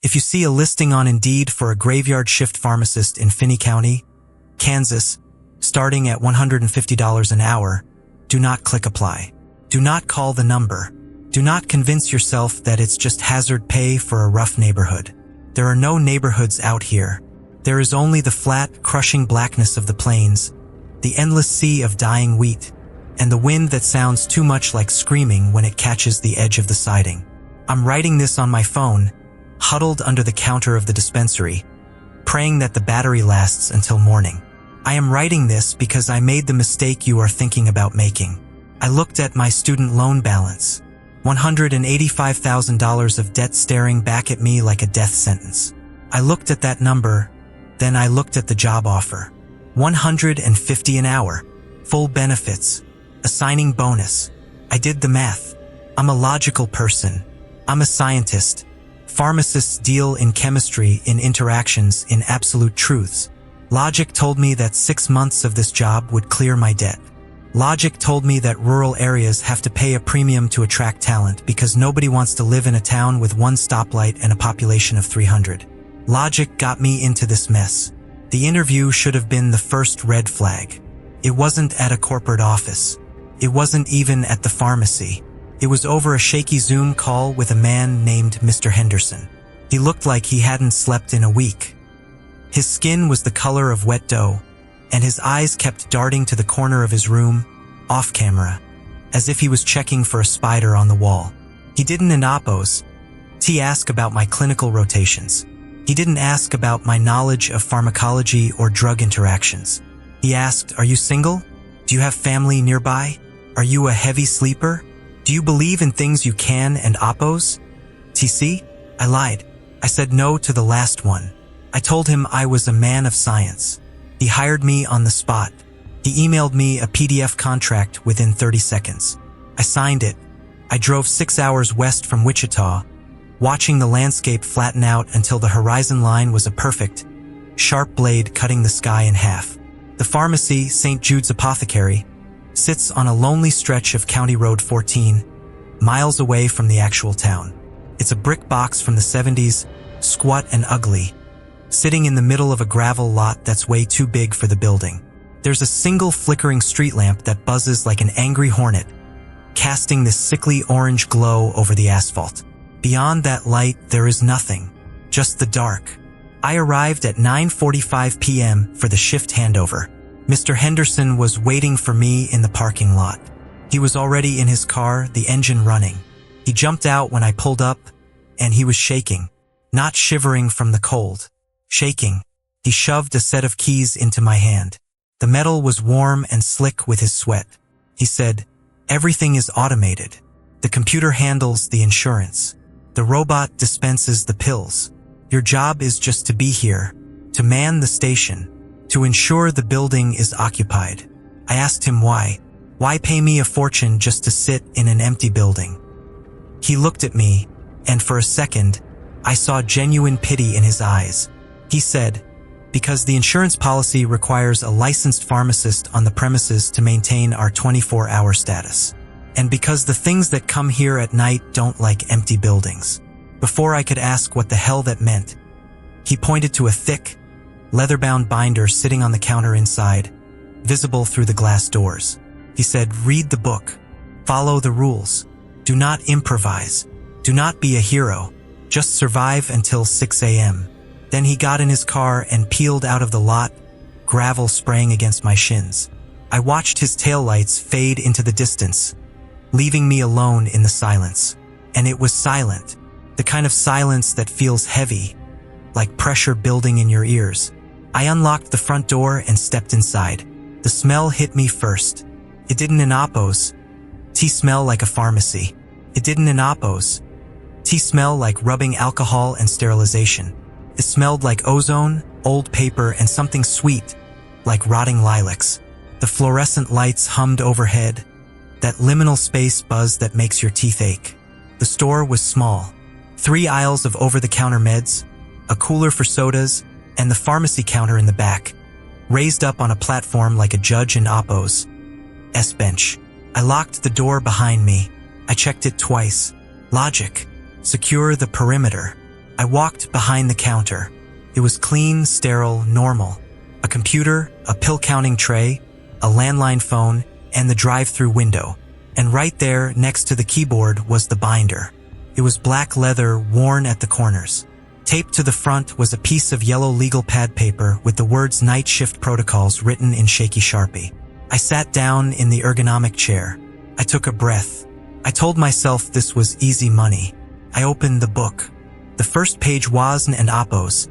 If you see a listing on Indeed for a graveyard shift pharmacist in Finney County, Kansas, starting at $150 an hour, do not click apply. Do not call the number. Do not convince yourself that it's just hazard pay for a rough neighborhood. There are no neighborhoods out here. There is only the flat, crushing blackness of the plains, the endless sea of dying wheat, and the wind that sounds too much like screaming when it catches the edge of the siding. I'm writing this on my phone, huddled under the counter of the dispensary, praying that the battery lasts until morning. I am writing this because I made the mistake you are thinking about making. I looked at my student loan balance, $185,000 of debt staring back at me like a death sentence. I looked at that number, then I looked at the job offer. $150 an hour, full benefits, a signing bonus. I did the math. I'm a logical person. I'm a scientist. Pharmacists deal in chemistry, in interactions, in absolute truths. Logic told me that 6 months of this job would clear my debt. Logic told me that rural areas have to pay a premium to attract talent because nobody wants to live in a town with 1 stoplight and a population of 300. Logic got me into this mess. The interview should have been the first red flag. It wasn't at a corporate office. It wasn't even at the pharmacy. It was over a shaky Zoom call with a man named Mr. Henderson. He looked like he hadn't slept in a week. His skin was the color of wet dough, and his eyes kept darting to the corner of his room, off camera, as if he was checking for a spider on the wall. He didn't inapos. He asked about my clinical rotations. He didn't ask about my knowledge of pharmacology or drug interactions. He asked, "Are you single? Do you have family nearby? Are you a heavy sleeper? Do you believe in things you can and oppose?" TC? I lied. I said no to the last one. I told him I was a man of science. He hired me on the spot. He emailed me a PDF contract within 30 seconds. I signed it. I drove 6 hours west from Wichita, watching the landscape flatten out until the horizon line was a perfect, sharp blade cutting the sky in half. The pharmacy, St. Jude's Apothecary, sits on a lonely stretch of County Road 14, miles away from the actual town. It's a brick box from the 70s, squat and ugly, sitting in the middle of a gravel lot that's way too big for the building. There's a single flickering street lamp that buzzes like an angry hornet, casting this sickly orange glow over the asphalt. Beyond that light, there is nothing, just the dark. I arrived at 9:45 p.m. for the shift handover. Mr. Henderson was waiting for me in the parking lot. He was already in his car, the engine running. He jumped out when I pulled up, and he was shaking, not shivering from the cold. Shaking. He shoved a set of keys into my hand. The metal was warm and slick with his sweat. He said, "Everything is automated. The computer handles the insurance. The robot dispenses the pills. Your job is just to be here, to man the station, to ensure the building is occupied." I asked him why. Why pay me a fortune just to sit in an empty building? He looked at me, and for a second, I saw genuine pity in his eyes. He said, "Because the insurance policy requires a licensed pharmacist on the premises to maintain our 24-hour status. And because the things that come here at night don't like empty buildings." Before I could ask what the hell that meant, he pointed to a thick, leather-bound binder sitting on the counter inside, visible through the glass doors. He said, "Read the book. Follow the rules. Do not improvise. Do not be a hero. Just survive until 6 a.m. Then he got in his car and peeled out of the lot, gravel spraying against my shins. I watched his taillights fade into the distance, leaving me alone in the silence. And it was silent, the kind of silence that feels heavy, like pressure building in your ears. I unlocked the front door and stepped inside. The smell hit me first. It didn't inapos. Tea smell like a pharmacy. It didn't inapos. Tea smell like rubbing alcohol and sterilization. It smelled like ozone, old paper, and something sweet, like rotting lilacs. The fluorescent lights hummed overhead, that liminal space buzz that makes your teeth ache. The store was small. 3 aisles of over-the-counter meds, a cooler for sodas, and the pharmacy counter in the back, raised up on a platform like a judge in Oppo's S-bench. I locked the door behind me. I checked it twice. Logic. Secure the perimeter. I walked behind the counter. It was clean, sterile, normal. A computer, a pill-counting tray, a landline phone, and the drive-thru window. And right there, next to the keyboard, was the binder. It was black leather, worn at the corners. Taped to the front was a piece of yellow legal pad paper with the words Night Shift Protocols written in shaky Sharpie. I sat down in the ergonomic chair. I took a breath. I told myself this was easy money. I opened the book. The first page was an Apos,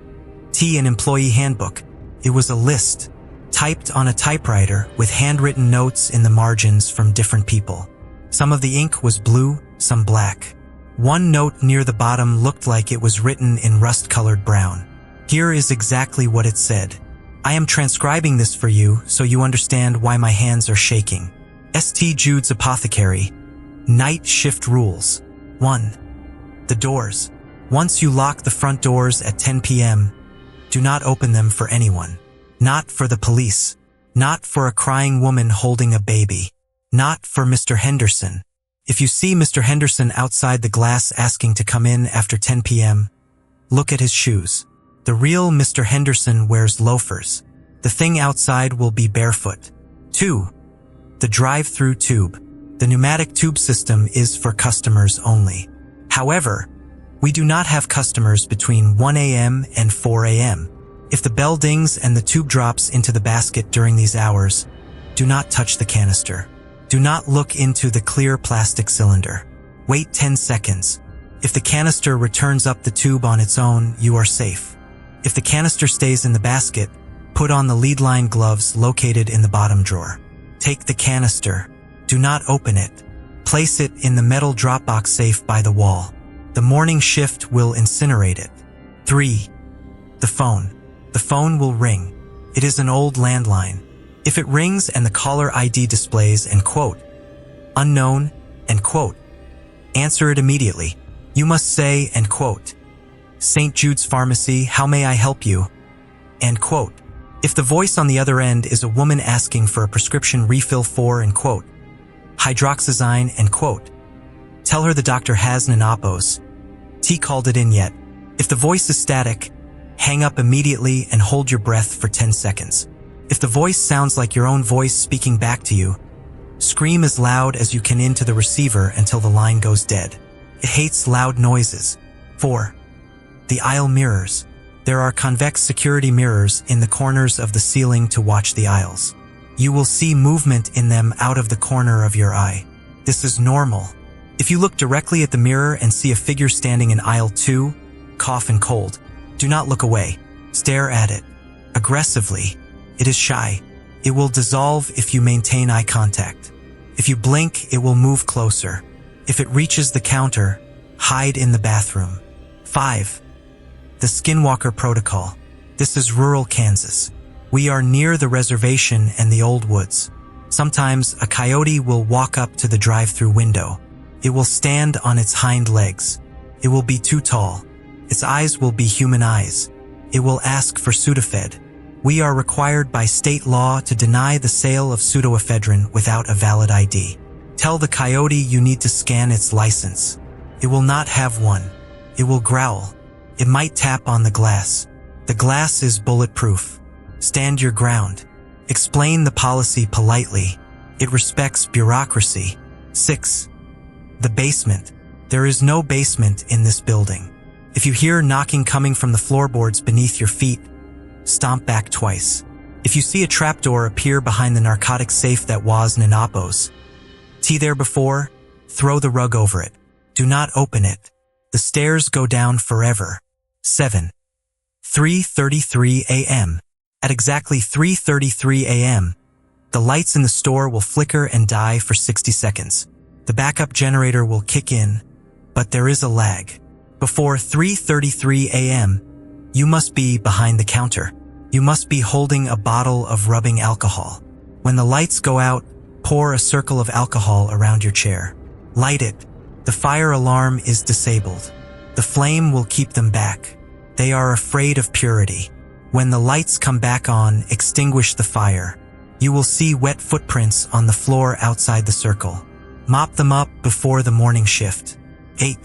an employee handbook. It was a list, typed on a typewriter with handwritten notes in the margins from different people. Some of the ink was blue, some black. One note near the bottom looked like it was written in rust-colored brown. Here is exactly what it said. I am transcribing this for you so you understand why my hands are shaking. St. Jude's Apothecary. Night Shift Rules. 1. The doors. Once you lock the front doors at 10 p.m., do not open them for anyone. Not for the police. Not for a crying woman holding a baby. Not for Mr. Henderson. If you see Mr. Henderson outside the glass asking to come in after 10 p.m., look at his shoes. The real Mr. Henderson wears loafers. The thing outside will be barefoot. 2. The drive-thru tube. The pneumatic tube system is for customers only. However, we do not have customers between 1 a.m. and 4 a.m. If the bell dings and the tube drops into the basket during these hours, do not touch the canister. Do not look into the clear plastic cylinder. Wait 10 seconds. If the canister returns up the tube on its own, you are safe. If the canister stays in the basket, put on the lead-line gloves located in the bottom drawer. Take the canister. Do not open it. Place it in the metal Dropbox safe by the wall. The morning shift will incinerate it. 3. The phone. The phone will ring. It is an old landline. If it rings and the caller ID displays and quote, unknown, and quote, answer it immediately. You must say, and quote, St. Jude's Pharmacy, how may I help you? And quote. If the voice on the other end is a woman asking for a prescription refill for, and quote, hydroxyzine, and quote, tell her the doctor has an Apos. T called it in yet. If the voice is static, hang up immediately and hold your breath for 10 seconds. If the voice sounds like your own voice speaking back to you, scream as loud as you can into the receiver until the line goes dead. It hates loud noises. 4. The aisle mirrors. There are convex security mirrors in the corners of the ceiling to watch the aisles. You will see movement in them out of the corner of your eye. This is normal. If you look directly at the mirror and see a figure standing in aisle 2, cough and cold, do not look away. Stare at it. Aggressively. It is shy. It will dissolve if you maintain eye contact. If you blink, it will move closer. If it reaches the counter, hide in the bathroom. 5. The Skinwalker Protocol. This is rural Kansas. We are near the reservation and the old woods. Sometimes a coyote will walk up to the drive-thru window. It will stand on its hind legs. It will be too tall. Its eyes will be human eyes. It will ask for Sudafed. We are required by state law to deny the sale of pseudoephedrine without a valid ID. Tell the coyote you need to scan its license. It will not have one. It will growl. It might tap on the glass. The glass is bulletproof. Stand your ground. Explain the policy politely. It respects bureaucracy. 6. The basement. There is no basement in this building. If you hear knocking coming from the floorboards beneath your feet, stomp back twice. If you see a trapdoor appear behind the narcotics safe that was an Apos, there before, throw the rug over it. Do not open it. The stairs go down forever. 7. 3:33 a.m. At exactly 3:33 a.m., the lights in the store will flicker and die for 60 seconds. The backup generator will kick in, but there is a lag. Before 3:33 a.m., you must be behind the counter. You must be holding a bottle of rubbing alcohol. When the lights go out, pour a circle of alcohol around your chair. Light it. The fire alarm is disabled. The flame will keep them back. They are afraid of purity. When the lights come back on, extinguish the fire. You will see wet footprints on the floor outside the circle. Mop them up before the morning shift. 8.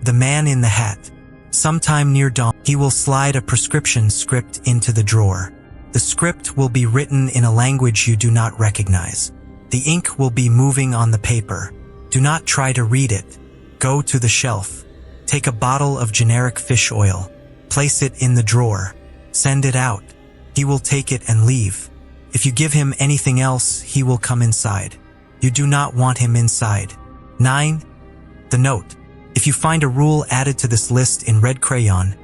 The man in the hat. Sometime near dawn, he will slide a prescription script into the drawer. The script will be written in a language you do not recognize. The ink will be moving on the paper. Do not try to read it. Go to the shelf. Take a bottle of generic fish oil. Place it in the drawer. Send it out. He will take it and leave. If you give him anything else, he will come inside. You do not want him inside. 9. The note. If you find a rule added to this list in red crayon,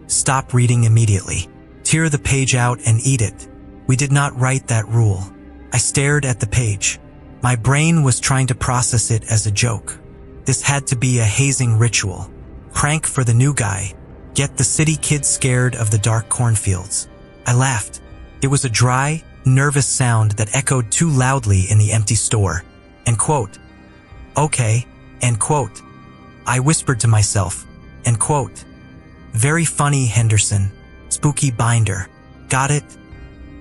stop reading immediately. Tear the page out and eat it. We did not write that rule. I stared at the page. My brain was trying to process it as a joke. This had to be a hazing ritual. Prank for the new guy. Get the city kids scared of the dark cornfields. I laughed. It was a dry, nervous sound that echoed too loudly in the empty store. End quote. Okay. End quote. I whispered to myself. End quote. Very funny, Henderson. Spooky binder. Got it?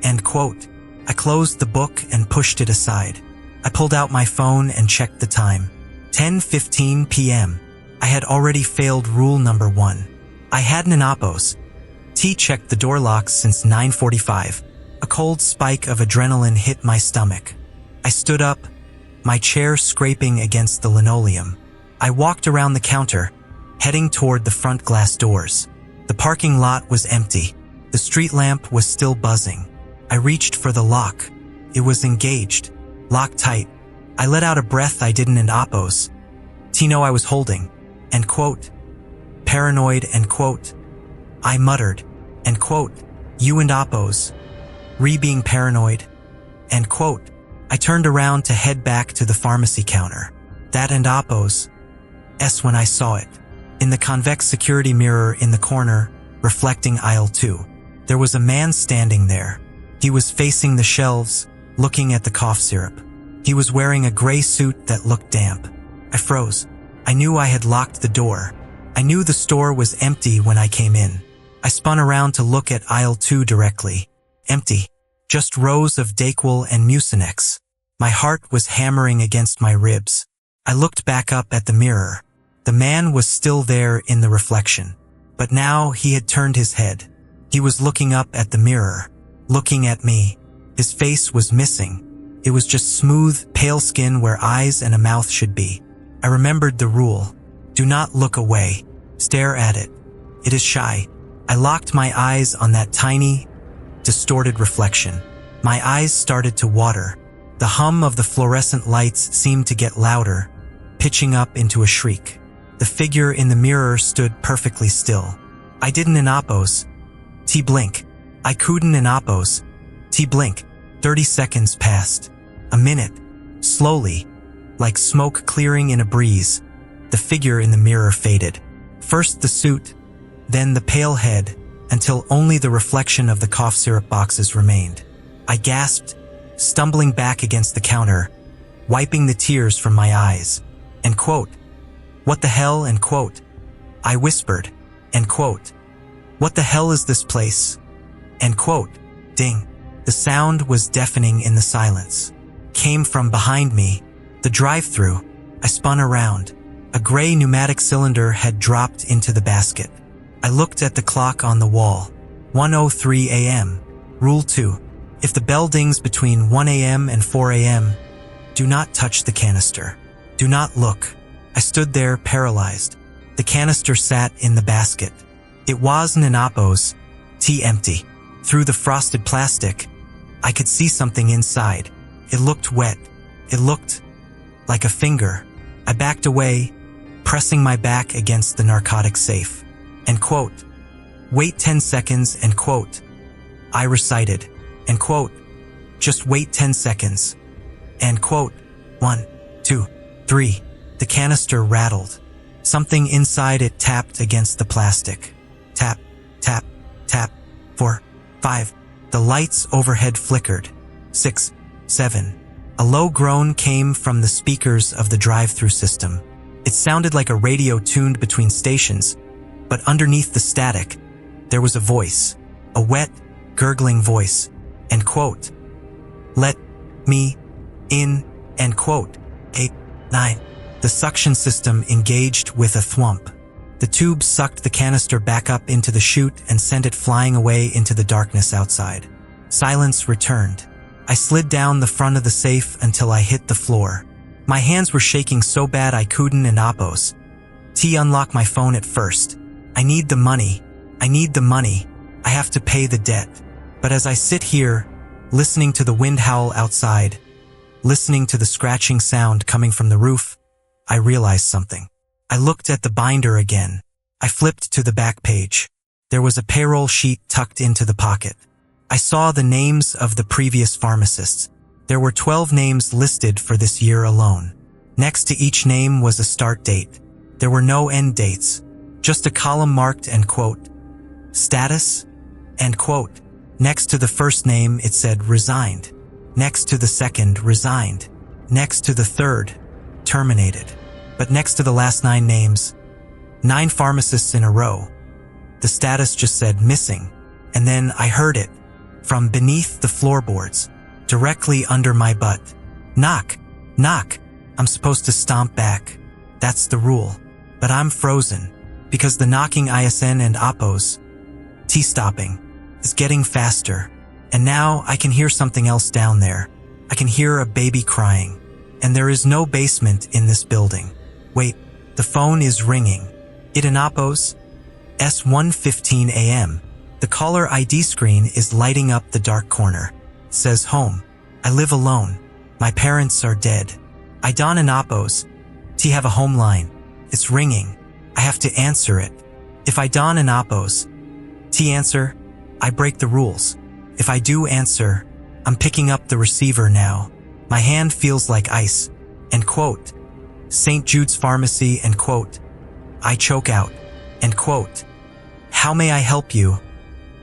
End quote. I closed the book and pushed it aside. I pulled out my phone and checked the time. 10:15 p.m. I had already failed rule number 1. I hadn't an Opos. Checked the door locks since 9:45. A cold spike of adrenaline hit my stomach. I stood up, my chair scraping against the linoleum. I walked around the counter, heading toward the front glass doors. The parking lot was empty. The street lamp was still buzzing. I reached for the lock. It was engaged, locked tight. I let out a breath I didn't in Opos. Tino I was holding. End quote. Paranoid, end quote. I muttered. End quote. You and Opos. Being paranoid. End quote. I turned around to head back to the pharmacy counter. That and Opos. When I saw it. In the convex security mirror in the corner, reflecting aisle 2. There was a man standing there. He was facing the shelves, looking at the cough syrup. He was wearing a gray suit that looked damp. I froze. I knew I had locked the door. I knew the store was empty when I came in. I spun around to look at aisle 2 directly. Empty. Just rows of Dayquil and Mucinex. My heart was hammering against my ribs. I looked back up at the mirror. The man was still there in the reflection. But now he had turned his head. He was looking up at the mirror. Looking at me. His face was missing. It was just smooth, pale skin where eyes and a mouth should be. I remembered the rule. Do not look away. Stare at it. It is shy. I locked my eyes on that tiny, distorted reflection. My eyes started to water. The hum of the fluorescent lights seemed to get louder, pitching up into a shriek. The figure in the mirror stood perfectly still. I didn't Opos. Blink. I couldn't Opos. Blink. 30 seconds passed. A minute. Slowly, like smoke clearing in a breeze, the figure in the mirror faded. First the suit, then the pale head, until only the reflection of the cough syrup boxes remained. I gasped, stumbling back against the counter, wiping the tears from my eyes. End quote. What the hell? End quote. I whispered. End quote. What the hell is this place? End quote. Ding. The sound was deafening in the silence. Came from behind me. The drive-thru. I spun around. A gray pneumatic cylinder had dropped into the basket. I looked at the clock on the wall. 1:03 a.m. Rule 2. If the bell dings between 1 a.m. and 4 a.m., do not touch the canister. Do not look. I stood there paralyzed. The canister sat in the basket. It wasn't an Opos. Empty. Through the frosted plastic, I could see something inside. It looked wet. It looked like a finger. I backed away, pressing my back against the narcotic safe. End quote. Wait 10 seconds, end quote. I recited. End quote. Just wait 10 seconds. End quote. 1, 2, 3. The canister rattled. Something inside it tapped against the plastic. Tap, tap, tap. 4, 5. The lights overhead flickered. 6, 7. A low groan came from the speakers of the drive-thru system. It sounded like a radio tuned between stations, but underneath the static, there was a voice. A wet, gurgling voice. End quote. Let me in. End quote. 8, 9. The suction system engaged with a thwump. The tube sucked the canister back up into the chute and sent it flying away into the darkness outside. Silence returned. I slid down the front of the safe until I hit the floor. My hands were shaking so bad I couldn't and Appos. Unlock my phone at first. I need the money. I need the money. I have to pay the debt. But as I sit here, listening to the wind howl outside, listening to the scratching sound coming from the roof, I realized something. I looked at the binder again. I flipped to the back page. There was a payroll sheet tucked into the pocket. I saw the names of the previous pharmacists. There were 12 names listed for this year alone. Next to each name was a start date. There were no end dates, just a column marked end quote. Status? End quote. Next to the first name it said resigned. Next to the second, resigned. Next to the third, terminated. But next to the last 9 names, 9 pharmacists in a row, the status just said missing. And then I heard it, from beneath the floorboards, directly under my butt. Knock, knock. I'm supposed to stomp back. That's the rule. But I'm frozen, because the knocking ISN and Appos, T-stopping, is getting faster. And now I can hear something else down there. I can hear a baby crying. And there is no basement in this building. Wait, the phone is ringing. It an Appos? S1:15 a.m. The caller ID screen is lighting up the dark corner. It says home. I live alone. My parents are dead. I don an Appos. T have a home line. It's ringing. I have to answer it. If I don an Appos, T answer, I break the rules. If I do answer, I'm picking up the receiver now. My hand feels like ice. End quote. St. Jude's Pharmacy, end quote. I choke out. End quote. How may I help you?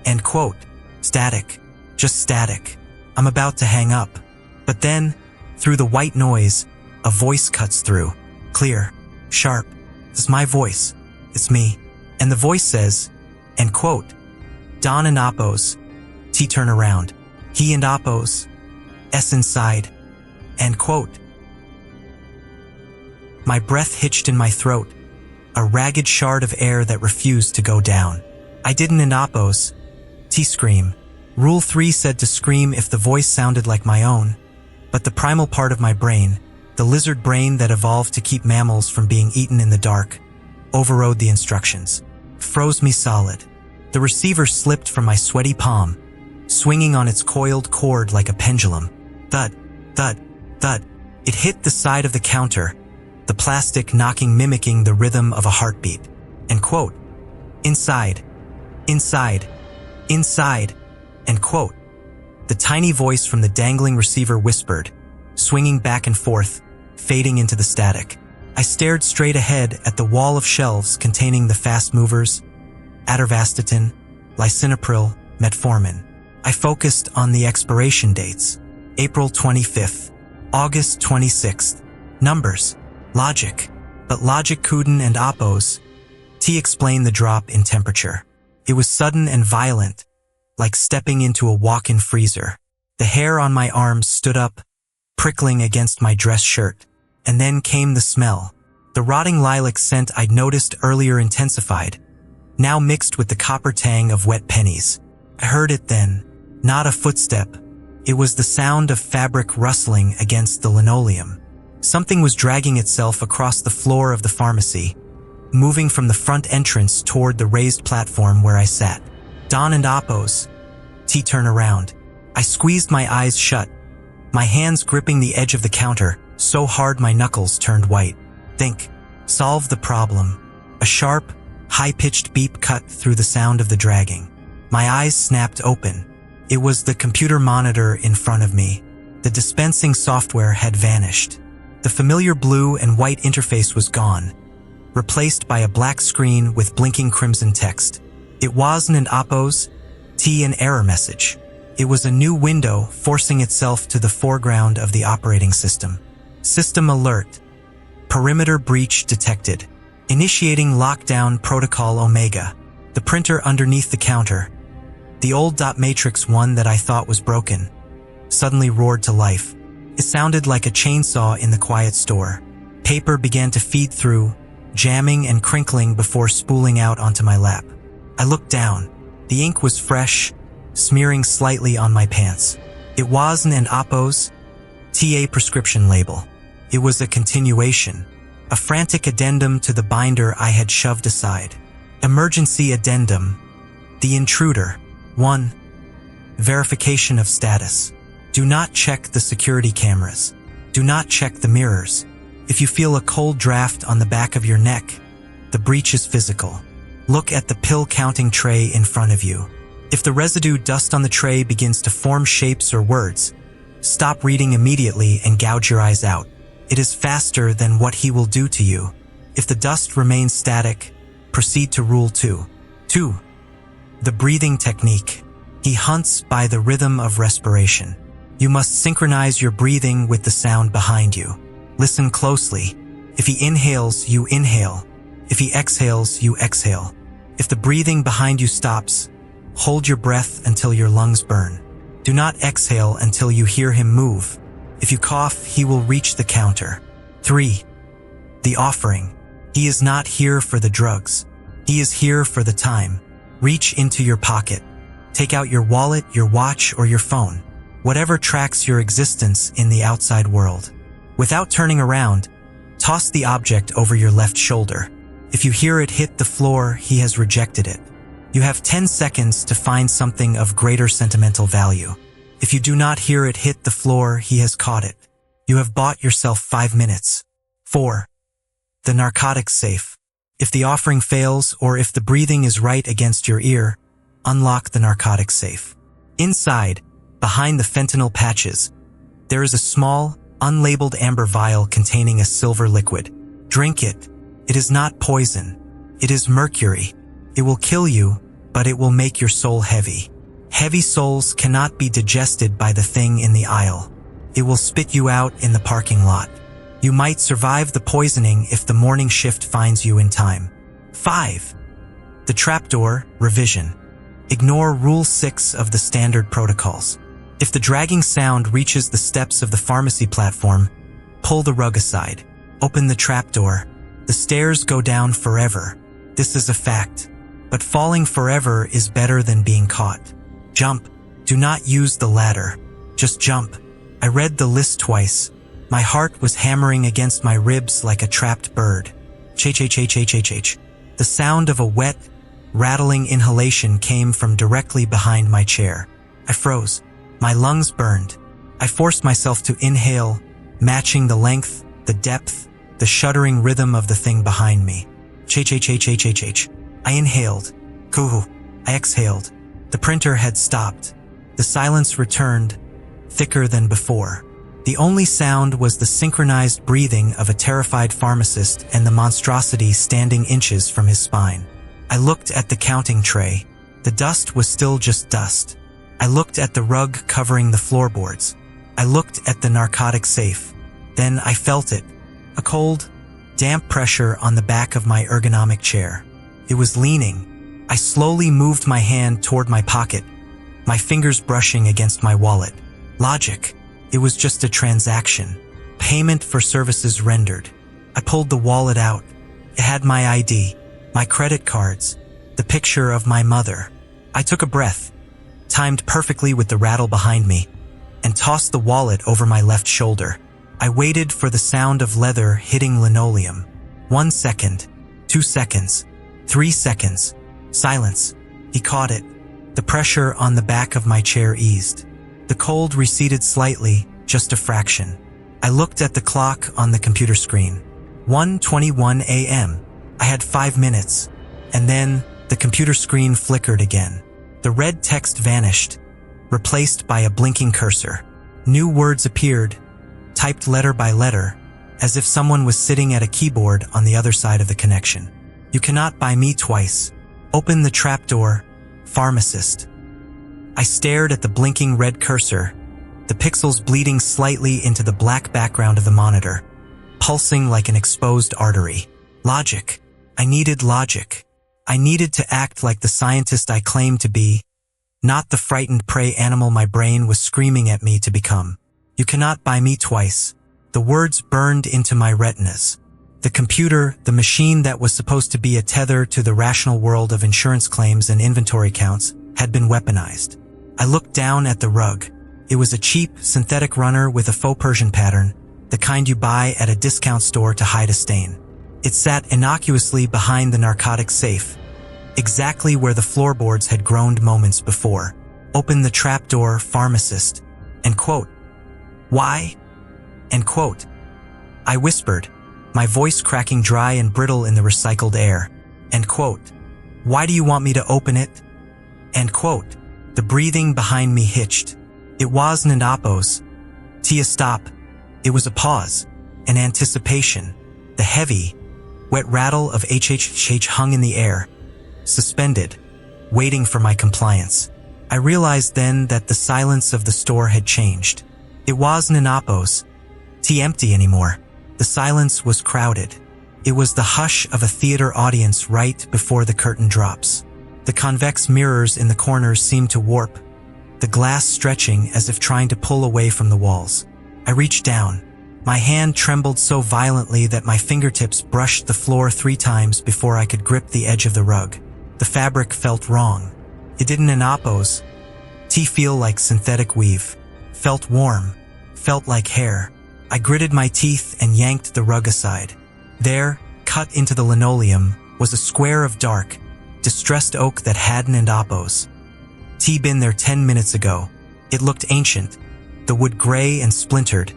End quote. Static. Just static. I'm about to hang up. But then, through the white noise, a voice cuts through. Clear. Sharp. It's my voice. It's me. And the voice says, end quote. Don and Appos. T turn around. He and Appos. S inside. End quote. My breath hitched in my throat, a ragged shard of air that refused to go down. I didn't in Appos. T scream. Rule 3 said to scream if the voice sounded like my own, but the primal part of my brain, the lizard brain that evolved to keep mammals from being eaten in the dark, overrode the instructions. Froze me solid. The receiver slipped from my sweaty palm, swinging on its coiled cord like a pendulum. Thud, thud, thud. It hit the side of the counter, the plastic knocking mimicking the rhythm of a heartbeat. End quote. Inside, inside, inside, end quote. The tiny voice from the dangling receiver whispered, swinging back and forth, fading into the static. I stared straight ahead at the wall of shelves containing the fast movers, atorvastatin, lisinopril, metformin. I focused on the expiration dates. April 25th, August 26th. Numbers. Logic. But logic couldn't and Appos. T explained the drop in temperature. It was sudden and violent, like stepping into a walk-in freezer. The hair on my arms stood up, prickling against my dress shirt. And then came the smell. The rotting lilac scent I'd noticed earlier intensified, now mixed with the copper tang of wet pennies. I heard it then. Not a footstep. It was the sound of fabric rustling against the linoleum. Something was dragging itself across the floor of the pharmacy, moving from the front entrance toward the raised platform where I sat. Don and Appos. T turn around. I squeezed my eyes shut, my hands gripping the edge of the counter, so hard my knuckles turned white. Think. Solve the problem. A sharp, high-pitched beep cut through the sound of the dragging. My eyes snapped open. It was the computer monitor in front of me. The dispensing software had vanished. The familiar blue and white interface was gone, replaced by a black screen with blinking crimson text. It wasn't an Appos, T an error message. It was a new window forcing itself to the foreground of the operating system. System alert. Perimeter breach detected. Initiating lockdown protocol Omega. The printer underneath the counter, the old dot matrix one that I thought was broken, suddenly roared to life. It sounded like a chainsaw in the quiet store. Paper began to feed through, jamming and crinkling before spooling out onto my lap. I looked down. The ink was fresh, smearing slightly on my pants. It wasn't an Apo's TA prescription label. It was a continuation, a frantic addendum to the binder I had shoved aside. Emergency addendum. The intruder. 1. Verification of status. Do not check the security cameras. Do not check the mirrors. If you feel a cold draft on the back of your neck, the breach is physical. Look at the pill counting tray in front of you. If the residue dust on the tray begins to form shapes or words, stop reading immediately and gouge your eyes out. It is faster than what he will do to you. If the dust remains static, proceed to Rule 2. 2. The breathing technique. He hunts by the rhythm of respiration. You must synchronize your breathing with the sound behind you. Listen closely. If he inhales, you inhale. If he exhales, you exhale. If the breathing behind you stops, hold your breath until your lungs burn. Do not exhale until you hear him move. If you cough, he will reach the counter. 3. The offering. He is not here for the drugs. He is here for the time. Reach into your pocket. Take out your wallet, your watch, or your phone. Whatever tracks your existence in the outside world. Without turning around, toss the object over your left shoulder. If you hear it hit the floor, he has rejected it. You have 10 seconds to find something of greater sentimental value. If you do not hear it hit the floor, he has caught it. You have bought yourself 5 minutes. 4. The narcotics safe. If the offering fails or if the breathing is right against your ear, unlock the narcotics safe. Inside, behind the fentanyl patches, there is a small, unlabeled amber vial containing a silver liquid. Drink it. It is not poison. It is mercury. It will kill you, but it will make your soul heavy. Heavy souls cannot be digested by the thing in the aisle. It will spit you out in the parking lot. You might survive the poisoning if the morning shift finds you in time. 5. The trapdoor revision. Ignore Rule 6 of the standard protocols. If the dragging sound reaches the steps of the pharmacy platform, pull the rug aside. Open the trapdoor. The stairs go down forever. This is a fact. But falling forever is better than being caught. Jump. Do not use the ladder. Just jump. I read the list twice. My heart was hammering against my ribs like a trapped bird. Ch-ch-ch-ch-ch-ch. The sound of a wet, rattling inhalation came from directly behind my chair. I froze. My lungs burned. I forced myself to inhale, matching the length, the depth, the shuddering rhythm of the thing behind me. Ch-ch-ch-ch-ch-ch. I inhaled. Coo. I exhaled. The printer had stopped. The silence returned, thicker than before. The only sound was the synchronized breathing of a terrified pharmacist and the monstrosity standing inches from his spine. I looked at the counting tray. The dust was still just dust. I looked at the rug covering the floorboards. I looked at the narcotic safe. Then I felt it. A cold, damp pressure on the back of my ergonomic chair. It was leaning. I slowly moved my hand toward my pocket, my fingers brushing against my wallet. Logic. It was just a transaction. Payment for services rendered. I pulled the wallet out. It had my ID, my credit cards, the picture of my mother. I took a breath, timed perfectly with the rattle behind me, and tossed the wallet over my left shoulder. I waited for the sound of leather hitting linoleum. 1 second, 2 seconds, 3 seconds. Silence. He caught it. The pressure on the back of my chair eased. The cold receded slightly, just a fraction. I looked at the clock on the computer screen. 1:21 a.m. I had 5 minutes. And then, the computer screen flickered again. The red text vanished, replaced by a blinking cursor. New words appeared, typed letter by letter, as if someone was sitting at a keyboard on the other side of the connection. You cannot buy me twice. Open the trapdoor, pharmacist. I stared at the blinking red cursor, the pixels bleeding slightly into the black background of the monitor, pulsing like an exposed artery. Logic. I needed logic. I needed to act like the scientist I claimed to be, not the frightened prey animal my brain was screaming at me to become. You cannot buy me twice. The words burned into my retinas. The computer, the machine that was supposed to be a tether to the rational world of insurance claims and inventory counts, had been weaponized. I looked down at the rug. It was a cheap, synthetic runner with a faux Persian pattern, the kind you buy at a discount store to hide a stain. It sat innocuously behind the narcotics safe, exactly where the floorboards had groaned moments before. Open the trapdoor, pharmacist. End quote. Why? End quote. I whispered, my voice cracking dry and brittle in the recycled air. End quote. Why do you want me to open it? End quote. The breathing behind me hitched. It wasn't an oppose. Tia, stop. It was a pause, an anticipation. The heavy, wet rattle of HHH hung in the air, suspended, waiting for my compliance. I realized then that the silence of the store had changed. It wasn't an oppose. Tea empty anymore. The silence was crowded. It was the hush of a theater audience right before the curtain drops. The convex mirrors in the corners seemed to warp, the glass stretching as if trying to pull away from the walls. I reached down. My hand trembled so violently that my fingertips brushed the floor 3 times before I could grip the edge of the rug. The fabric felt wrong. It didn't an oppose. Tea feel like synthetic weave. Felt warm. Felt like hair. I gritted my teeth and yanked the rug aside. There, cut into the linoleum, was a square of dark, distressed oak that hadn't an oppose. Tea been there 10 minutes ago. It looked ancient, the wood gray and splintered,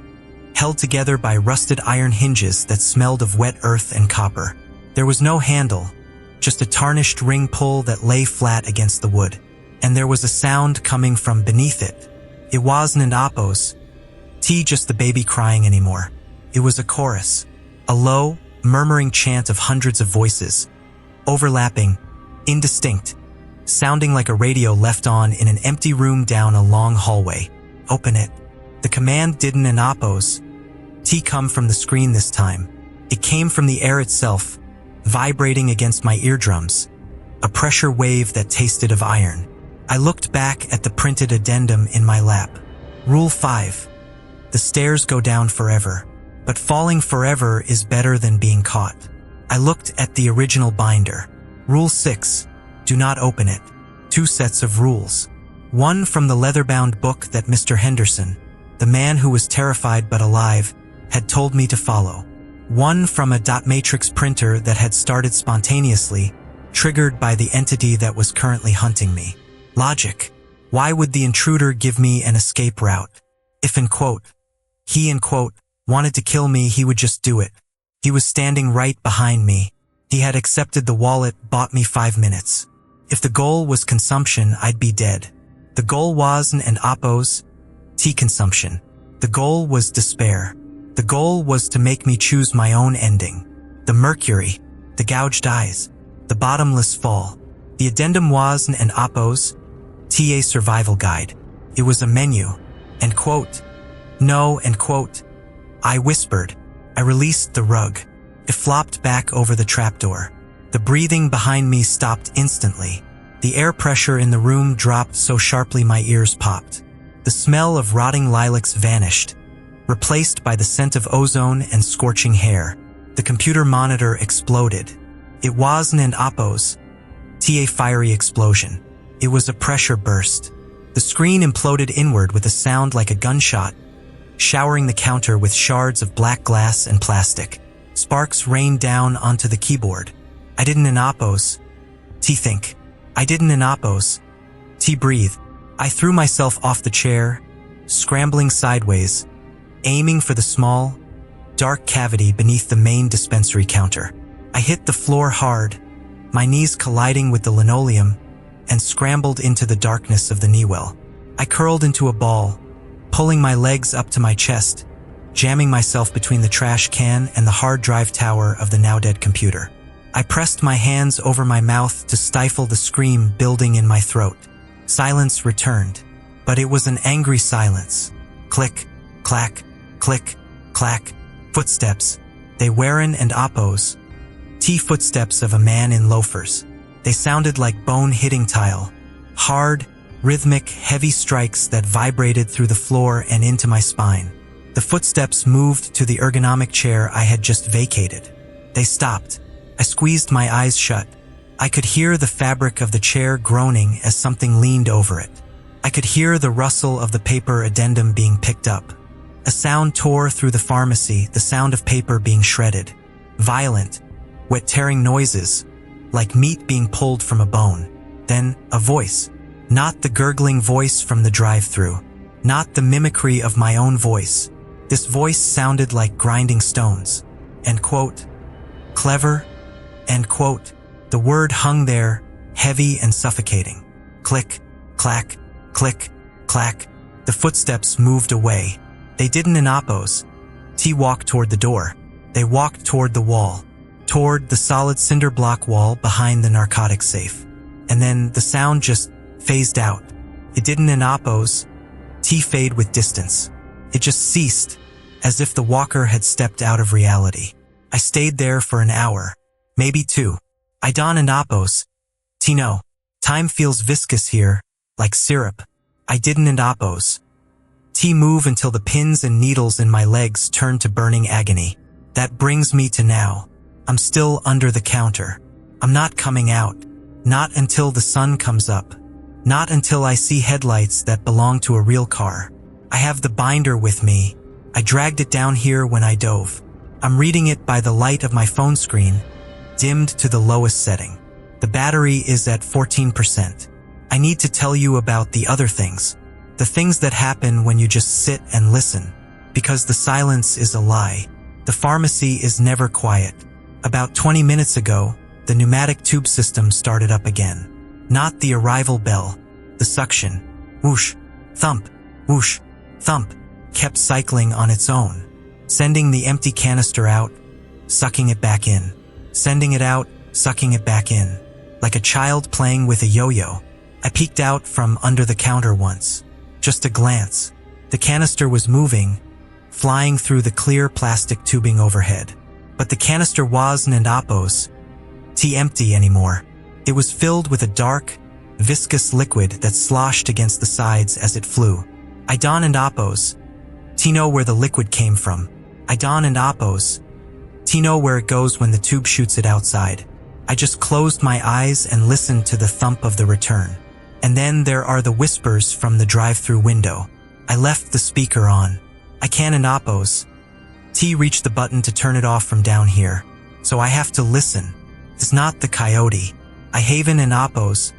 held together by rusted iron hinges that smelled of wet earth and copper. There was no handle, just a tarnished ring pull that lay flat against the wood. And there was a sound coming from beneath it. It wasn't an oppose. Tea just the baby crying anymore. It was a chorus, a low, murmuring chant of hundreds of voices, overlapping, indistinct, sounding like a radio left on in an empty room down a long hallway. Open it. The command didn't an oppose. Tea come from the screen this time. It came from the air itself, vibrating against my eardrums, a pressure wave that tasted of iron. I looked back at the printed addendum in my lap. Rule 5. The stairs go down forever, but falling forever is better than being caught. I looked at the original binder. Rule 6. Do not open it. 2 sets of rules. One from the leather-bound book that Mr. Henderson, the man who was terrified but alive, had told me to follow. One from a dot matrix printer that had started spontaneously, triggered by the entity that was currently hunting me. Logic. Why would the intruder give me an escape route? If, in quote, he, in quote, wanted to kill me, he would just do it. He was standing right behind me. He had accepted the wallet, bought me 5 minutes. If the goal was consumption, I'd be dead. The goal wasn't an oppose, tea consumption. The goal was despair. The goal was to make me choose my own ending. The mercury, the gouged eyes, the bottomless fall. The addendum wasn't an oppose, TA survival guide. It was a menu. End quote. No, end quote. I whispered. I released the rug. It flopped back over the trapdoor. The breathing behind me stopped instantly. The air pressure in the room dropped so sharply my ears popped. The smell of rotting lilacs vanished, replaced by the scent of ozone and scorching hair. The computer monitor exploded. It wasn't an oppose, TA fiery explosion. It was a pressure burst. The screen imploded inward with a sound like a gunshot, showering the counter with shards of black glass and plastic. Sparks rained down onto the keyboard. I didn't an oppose. T think. I didn't an oppose. T breathe. I threw myself off the chair, scrambling sideways, aiming for the small, dark cavity beneath the main dispensary counter. I hit the floor hard, my knees colliding with the linoleum, and scrambled into the darkness of the knee well. I curled into a ball, pulling my legs up to my chest, jamming myself between the trash can and the hard drive tower of the now-dead computer. I pressed my hands over my mouth to stifle the scream building in my throat. Silence returned, but it was an angry silence. Click, clack, click, clack. Footsteps. They weren't and oppose. T footsteps of a man in loafers. They sounded like bone hitting tile. Hard, rhythmic, heavy strikes that vibrated through the floor and into my spine. The footsteps moved to the ergonomic chair I had just vacated. They stopped. I squeezed my eyes shut. I could hear the fabric of the chair groaning as something leaned over it. I could hear the rustle of the paper addendum being picked up. A sound tore through the pharmacy, the sound of paper being shredded. Violent, wet tearing noises, like meat being pulled from a bone. Then, a voice. Not the gurgling voice from the drive-thru. Not the mimicry of my own voice. This voice sounded like grinding stones. End quote. Clever. End quote. The word hung there, heavy and suffocating. Click, clack, click, clack. The footsteps moved away. They didn't in oppos. T walked toward the door. They walked toward the wall. Toward the solid cinder block wall behind the narcotics safe. And then the sound just phased out. It didn't in oppos. T fade with distance. It just ceased, as if the walker had stepped out of reality. I stayed there for an hour. Maybe two. I don and oppos. T no. Time feels viscous here, like syrup. I didn't and oppos. T move until the pins and needles in my legs turned to burning agony. That brings me to now. I'm still under the counter. I'm not coming out. Not until the sun comes up. Not until I see headlights that belong to a real car. I have the binder with me. I dragged it down here when I dove. I'm reading it by the light of my phone screen, dimmed to the lowest setting. The battery is at 14%. I need to tell you about the other things. The things that happen when you just sit and listen. Because the silence is a lie. The pharmacy is never quiet. About 20 minutes ago, the pneumatic tube system started up again. Not the arrival bell. The suction. Whoosh, thump, whoosh, thump, kept cycling on its own. Sending the empty canister out, sucking it back in. Sending it out, sucking it back in. Like a child playing with a yo-yo. I peeked out from under the counter once. Just a glance. The canister was moving, flying through the clear plastic tubing overhead. But the canister wasn't and oppos. T empty anymore. It was filled with a dark, viscous liquid that sloshed against the sides as it flew. I don and oppos. T know where the liquid came from. I don and oppos. T know where it goes when the tube shoots it outside. I just closed my eyes and listened to the thump of the return. And then there are the whispers from the drive-thru window. I left the speaker on. I can and oppos. T reached the button to turn it off from down here. So I have to listen. It's not the coyote. I haven and oppos.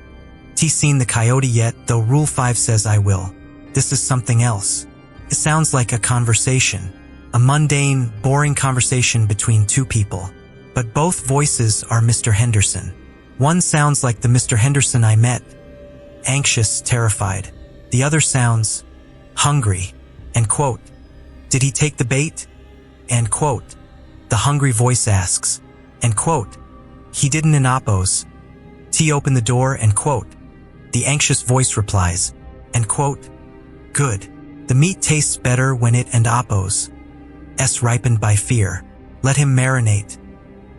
T seen the coyote yet, though Rule 5 says I will. This is something else. It sounds like a conversation. A mundane, boring conversation between two people. But both voices are Mr. Henderson. One sounds like the Mr. Henderson I met. Anxious, terrified. The other sounds hungry. End quote. Did he take the bait? End quote. The hungry voice asks. End quote. He didn't in oppos. T opened the door. End quote. The anxious voice replies. End quote. Good. The meat tastes better when it and oppos. S ripened by fear. Let him marinate.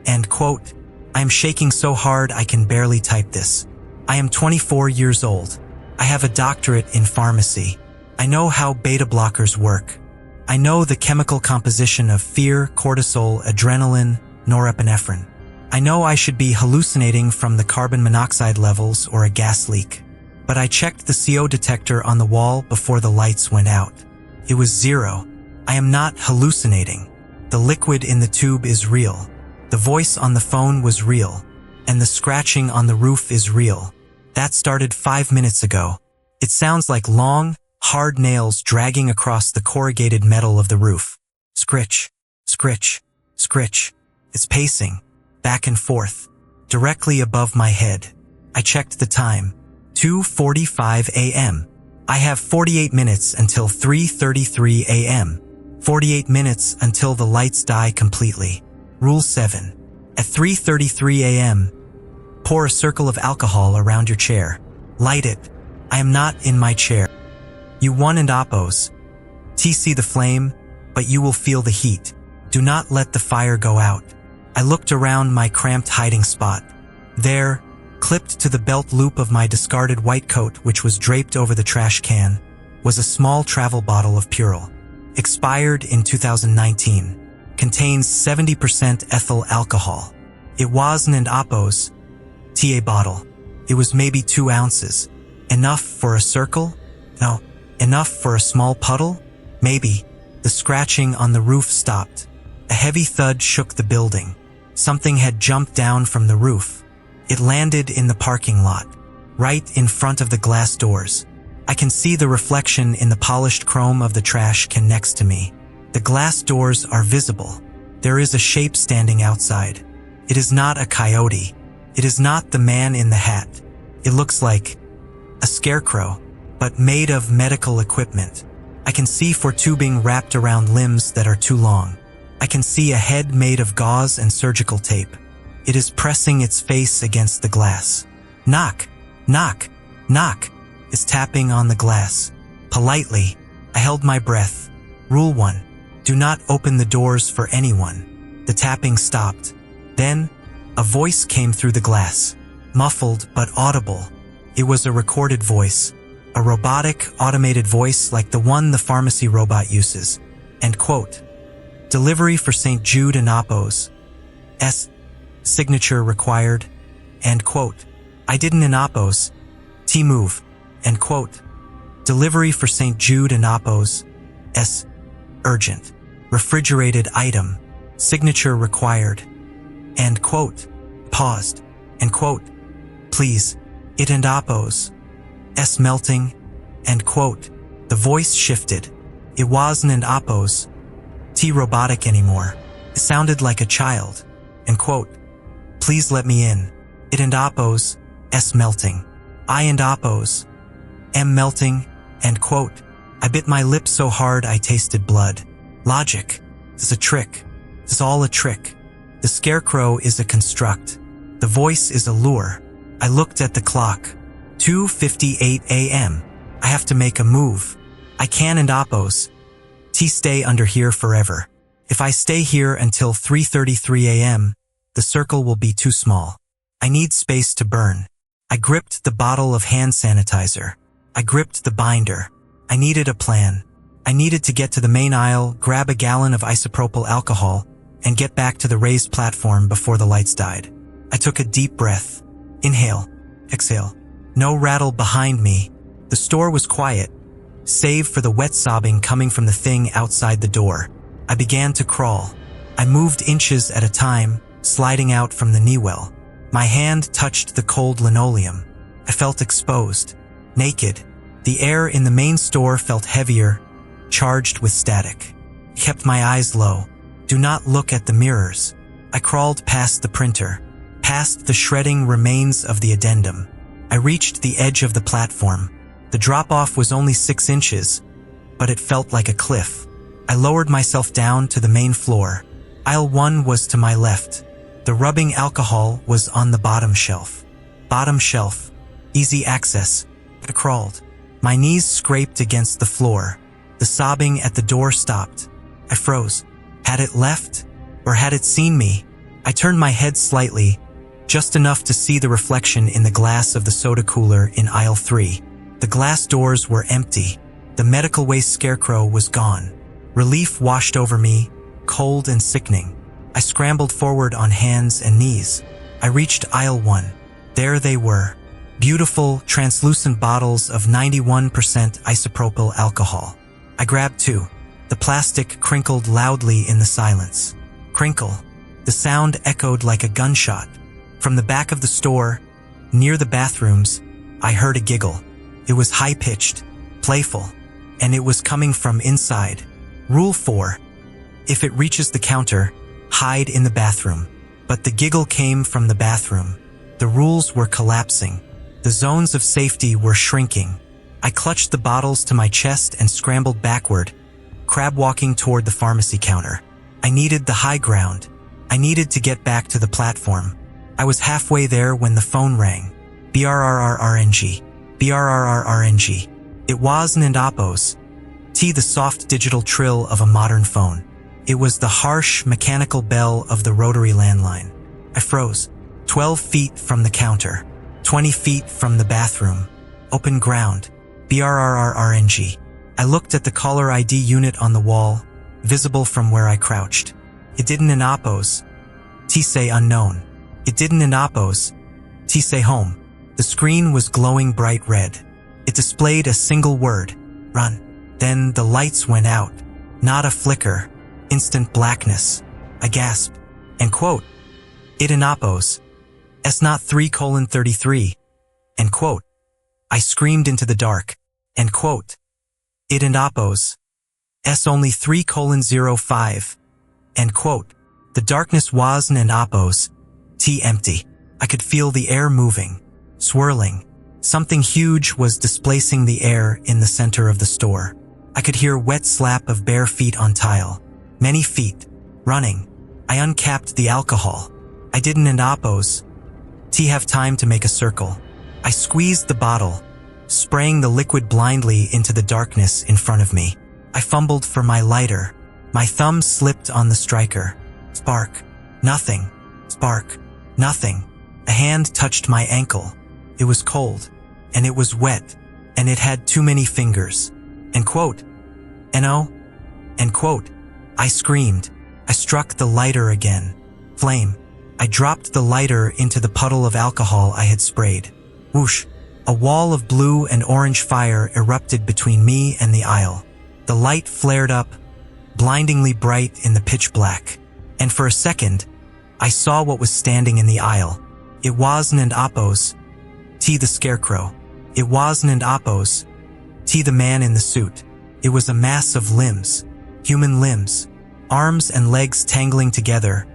End quote. I am shaking so hard I can barely type this. I am 24 years old. I have a doctorate in pharmacy. I know how beta blockers work. I know the chemical composition of fear, cortisol, adrenaline, norepinephrine. I know I should be hallucinating from the carbon monoxide levels or a gas leak. But I checked the CO detector on the wall before the lights went out. It was 0. I am not hallucinating. The liquid in the tube is real. The voice on the phone was real. And the scratching on the roof is real. That started 5 minutes ago. It sounds like long, hard nails dragging across the corrugated metal of the roof. Scritch, scritch, scritch. It's pacing, back and forth, directly above my head. I checked the time. 2:45 a.m. I have 48 minutes until 3:33 a.m. 48 minutes until the lights die completely. Rule 7. At 3:33 a.m., pour a circle of alcohol around your chair. Light it. I am not in my chair. You one and oppos. T see the flame, but you will feel the heat. Do not let the fire go out. I looked around my cramped hiding spot. There, clipped to the belt loop of my discarded white coat, which was draped over the trash can, was a small travel bottle of Purell. Expired in 2019. contains 70% ethyl alcohol. It was an Apos TA bottle. It was maybe 2 ounces. Enough for a circle? No. Enough for a small puddle? Maybe. The scratching on the roof stopped. A heavy thud shook the building. Something had jumped down from the roof. It landed in the parking lot, right in front of the glass doors. I can see the reflection in the polished chrome of the trash can next to me. The glass doors are visible. There is a shape standing outside. It is not a coyote. It is not the man in the hat. It looks like a scarecrow, but made of medical equipment. I can see for tubing wrapped around limbs that are too long. I can see a head made of gauze and surgical tape. It is pressing its face against the glass. Knock, knock, knock. It's tapping on the glass. Politely, I held my breath. Rule 1. Do not open the doors for anyone. The tapping stopped. Then, a voice came through the glass. Muffled but audible. It was a recorded voice. A robotic, automated voice like the one the pharmacy robot uses. End quote. Delivery for St. Jude and Apos. Signature required. End quote. I didn't in Apos. T-move. End quote. Delivery for St. Jude and Apos. Urgent. Refrigerated item. Signature required. End quote. Paused. End quote. Please. It and Apos. Melting. End quote. The voice shifted. It wasn't an Apos robotic anymore. It sounded like a child. End quote. Please let me in. It and Apos. Melting. I and Apos. Melting. End quote. I bit my lip so hard I tasted blood. Logic. This is a trick. This is all a trick. The scarecrow is a construct. The voice is a lure. I looked at the clock. 2:58 a.m. I have to make a move. I can and Apos. Stay under here forever. If I stay here until 3:33 a.m., the circle will be too small. I need space to burn. I gripped the bottle of hand sanitizer. I gripped the binder. I needed a plan. I needed to get to the main aisle, grab a gallon of isopropyl alcohol, and get back to the raised platform before the lights died. I took a deep breath. Inhale. Exhale. No rattle behind me. The store was quiet, save for the wet sobbing coming from the thing outside the door. I began to crawl. I moved inches at a time, sliding out from the knee well. My hand touched the cold linoleum. I felt exposed, naked. The air in the main store felt heavier, charged with static. I kept my eyes low. Do not look at the mirrors. I crawled past the printer, past the shredding remains of the addendum. I reached the edge of the platform. The drop-off was only 6 inches, but it felt like a cliff. I lowered myself down to the main floor. Aisle 1 was to my left. The rubbing alcohol was on the bottom shelf. Bottom shelf. Easy access. I crawled. My knees scraped against the floor. The sobbing at the door stopped. I froze. Had it left? Or had it seen me? I turned my head slightly, just enough to see the reflection in the glass of the soda cooler in aisle 3. The glass doors were empty. The medical waste scarecrow was gone. Relief washed over me, cold and sickening. I scrambled forward on hands and knees. I reached aisle 1. There they were. Beautiful, translucent bottles of 91% isopropyl alcohol. I grabbed 2. The plastic crinkled loudly in the silence. Crinkle. The sound echoed like a gunshot. From the back of the store, near the bathrooms, I heard a giggle. It was high-pitched, playful, and it was coming from inside. Rule 4. If it reaches the counter, hide in the bathroom. But the giggle came from the bathroom. The rules were collapsing. The zones of safety were shrinking. I clutched the bottles to my chest and scrambled backward, crab walking toward the pharmacy counter. I needed the high ground. I needed to get back to the platform. I was halfway there when the phone rang. BRRRRNG. BRRRRNG. It was an Apos. The soft digital trill of a modern phone. It was the harsh mechanical bell of the rotary landline. I froze. 12 feet from the counter. 20 feet from the bathroom. Open ground. BRRRRNG. I looked at the caller ID unit on the wall, visible from where I crouched. It didn't in Apos. T say unknown. It didn't in Apos. T say home. The screen was glowing bright red. It displayed a single word, run. Then the lights went out. Not a flicker. Instant blackness. I gasped. End quote. It in Apos. S not 3:33. End quote. I screamed into the dark. End quote. It in Apos. S only 3:05. End quote. The darkness wasn't in Apos. T empty. I could feel the air moving, swirling. Something huge was displacing the air in the center of the store. I could hear wet slap of bare feet on tile. Many feet. Running. I uncapped the alcohol. I didn't in Apos. T have time to make a circle. I squeezed the bottle, spraying the liquid blindly into the darkness in front of me. I fumbled for my lighter. My thumb slipped on the striker. Spark. Nothing. Spark. Nothing. A hand touched my ankle. It was cold, and it was wet, and it had too many fingers. End quote. N-O? End quote. I screamed. I struck the lighter again. Flame. I dropped the lighter into the puddle of alcohol I had sprayed. Whoosh. A wall of blue and orange fire erupted between me and the aisle. The light flared up, blindingly bright in the pitch black. And for a second, I saw what was standing in the aisle. It wasn't an Apos. T the scarecrow. It wasn't an Apos. T the man in the suit. It was a mass of limbs. Human limbs. Arms and legs tangling together,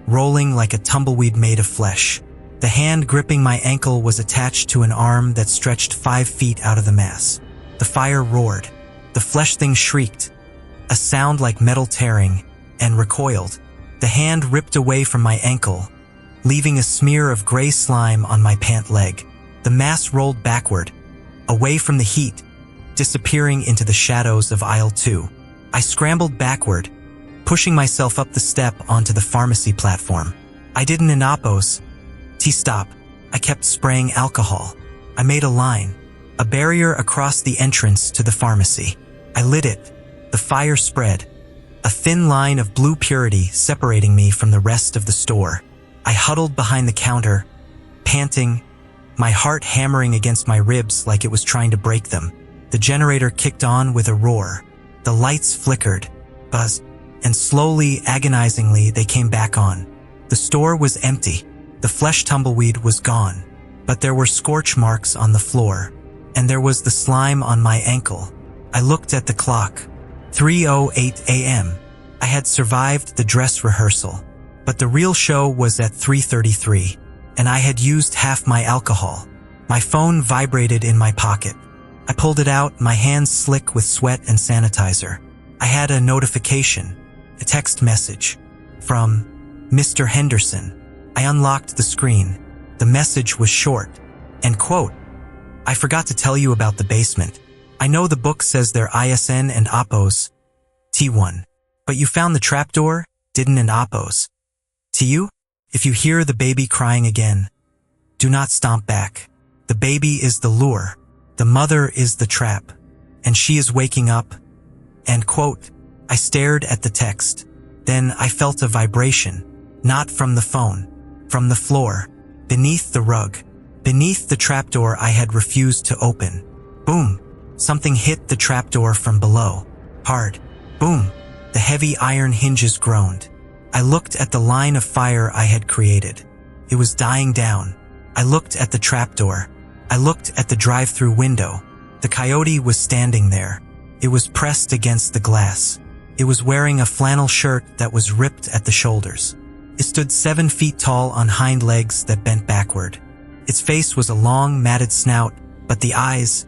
rolling like a tumbleweed made of flesh. The hand gripping my ankle was attached to an arm that stretched 5 feet out of the mass. The fire roared. The flesh thing shrieked, a sound like metal tearing, and recoiled. The hand ripped away from my ankle, leaving a smear of gray slime on my pant leg. The mass rolled backward, away from the heat, disappearing into the shadows of aisle 2. I scrambled backward, pushing myself up the step onto the pharmacy platform. I didn't in Apos. T stop. I kept spraying alcohol. I made a line, a barrier across the entrance to the pharmacy. I lit it. The fire spread, a thin line of blue purity separating me from the rest of the store. I huddled behind the counter, panting, my heart hammering against my ribs like it was trying to break them. The generator kicked on with a roar. The lights flickered, buzzed, and slowly, agonizingly, they came back on. The store was empty. The flesh tumbleweed was gone, but there were scorch marks on the floor, and there was the slime on my ankle. I looked at the clock. 3:08 a.m. I had survived the dress rehearsal, but the real show was at 3:33, and I had used half my alcohol. My phone vibrated in my pocket. I pulled it out, my hands slick with sweat and sanitizer. I had a notification, a text message from Mr. Henderson. I unlocked the screen. The message was short. End quote. I forgot to tell you about the basement. I know the book says they're ISN and Apos. T1. But you found the trapdoor, didn't and Apos. To you? If you hear the baby crying again, do not stomp back. The baby is the lure. The mother is the trap. And she is waking up. End quote. I stared at the text. Then I felt a vibration. Not from the phone. From the floor. Beneath the rug. Beneath the trapdoor I had refused to open. Boom. Something hit the trapdoor from below. Hard. Boom. The heavy iron hinges groaned. I looked at the line of fire I had created. It was dying down. I looked at the trapdoor. I looked at the drive-thru window. The coyote was standing there. It was pressed against the glass. It was wearing a flannel shirt that was ripped at the shoulders. It stood 7 feet tall on hind legs that bent backward. Its face was a long, matted snout, but the eyes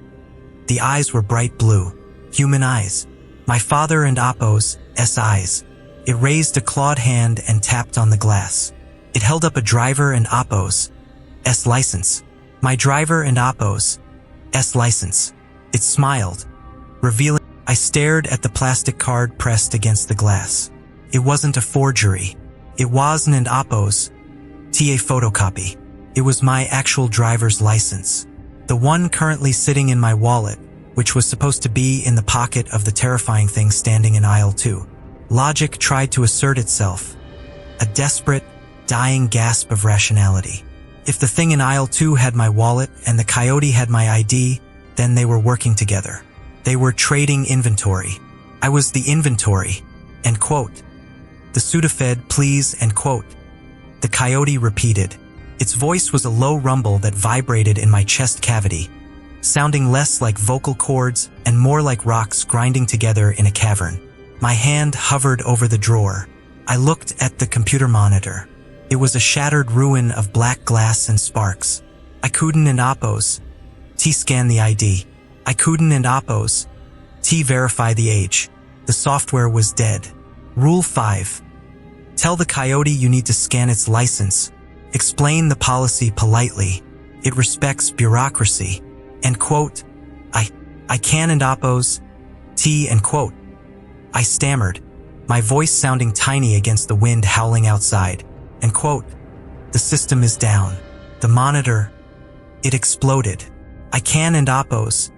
were bright blue. Human eyes. My father and Apos' eyes. It raised a clawed hand and tapped on the glass. It held up a driver and Apos' license. My driver and Apos' license. It smiled, revealing. I stared at the plastic card pressed against the glass. It wasn't a forgery. It wasn't an Apos' photocopy. It was my actual driver's license. The one currently sitting in my wallet, which was supposed to be in the pocket of the terrifying thing standing in aisle 2. Logic tried to assert itself, a desperate, dying gasp of rationality. If the thing in aisle 2 had my wallet and the coyote had my ID, then they were working together. They were trading inventory. I was the inventory. End quote. The Sudafed, please, end quote. The coyote repeated. Its voice was a low rumble that vibrated in my chest cavity, sounding less like vocal cords and more like rocks grinding together in a cavern. My hand hovered over the drawer. I looked at the computer monitor. It was a shattered ruin of black glass and sparks. I couldn't and Oppos. T scan the ID. I couldn't and Oppos. T verify the age. The software was dead. Rule 5. Tell the coyote you need to scan its license. Explain the policy politely. It respects bureaucracy. End quote. I can and Oppos. T end quote. I stammered, my voice sounding tiny against the wind howling outside. End quote. The system is down. The monitor. It exploded. I can and Oppos.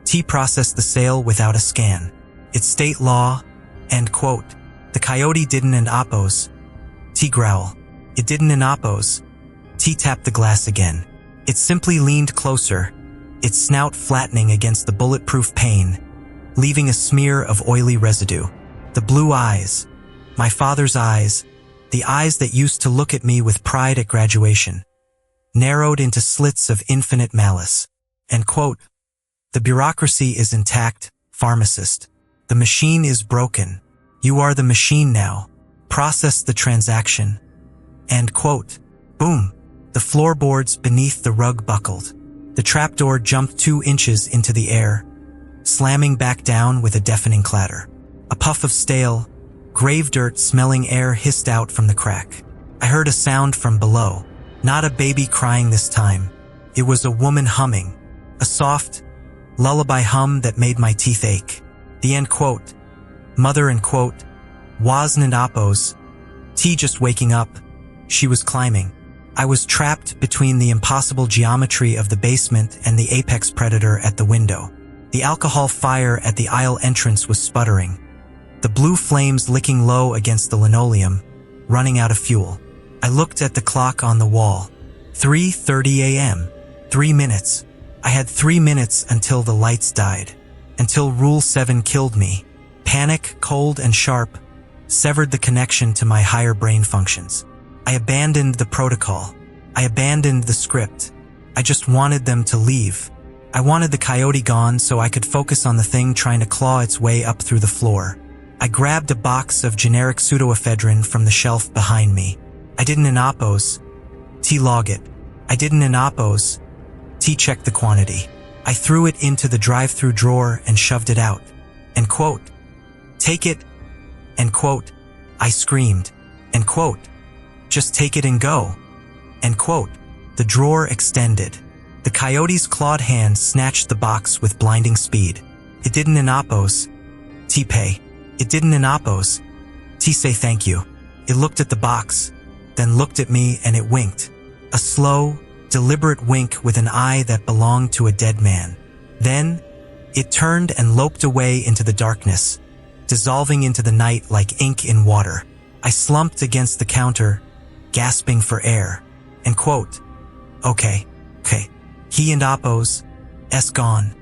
T processed the sale without a scan. It's state law. End quote. The coyote didn't and Oppos. T growl. It didn't and Oppos. T tapped the glass again. It simply leaned closer, its snout flattening against the bulletproof pane, leaving a smear of oily residue. The blue eyes, my father's eyes, the eyes that used to look at me with pride at graduation, narrowed into slits of infinite malice. End quote. The bureaucracy is intact, pharmacist. The machine is broken. You are the machine now. Process the transaction. End quote. Boom. The floorboards beneath the rug buckled. The trapdoor jumped 2 inches into the air, slamming back down with a deafening clatter. A puff of stale, grave dirt smelling air hissed out from the crack. I heard a sound from below. Not a baby crying this time. It was a woman humming. A soft, lullaby hum that made my teeth ache. The end quote. Mother end quote. Wasn and Oppos. T just waking up. She was climbing. I was trapped between the impossible geometry of the basement and the apex predator at the window. The alcohol fire at the aisle entrance was sputtering, the blue flames licking low against the linoleum, running out of fuel. I looked at the clock on the wall. 3:30 a.m. 3 minutes. I had 3 minutes until the lights died, until Rule 7 killed me. Panic, cold and sharp, severed the connection to my higher brain functions. I abandoned the protocol. I abandoned the script. I just wanted them to leave. I wanted the coyote gone so I could focus on the thing trying to claw its way up through the floor. I grabbed a box of generic pseudoephedrine from the shelf behind me. I didn't an Oppos. T log it. I didn't an Oppos. T check the quantity. I threw it into the drive-thru drawer and shoved it out. End quote. Take it. End quote. I screamed. End quote. Just take it and go. End quote. The drawer extended. The coyote's clawed hand snatched the box with blinding speed. It didn't an Oppos. T pay. It didn't an Oppos. T say thank you. It looked at the box, then looked at me and it winked. A slow, deliberate wink with an eye that belonged to a dead man. Then, it turned and loped away into the darkness, dissolving into the night like ink in water. I slumped against the counter, gasping for air. End quote. Okay. He and Oppos. S gone.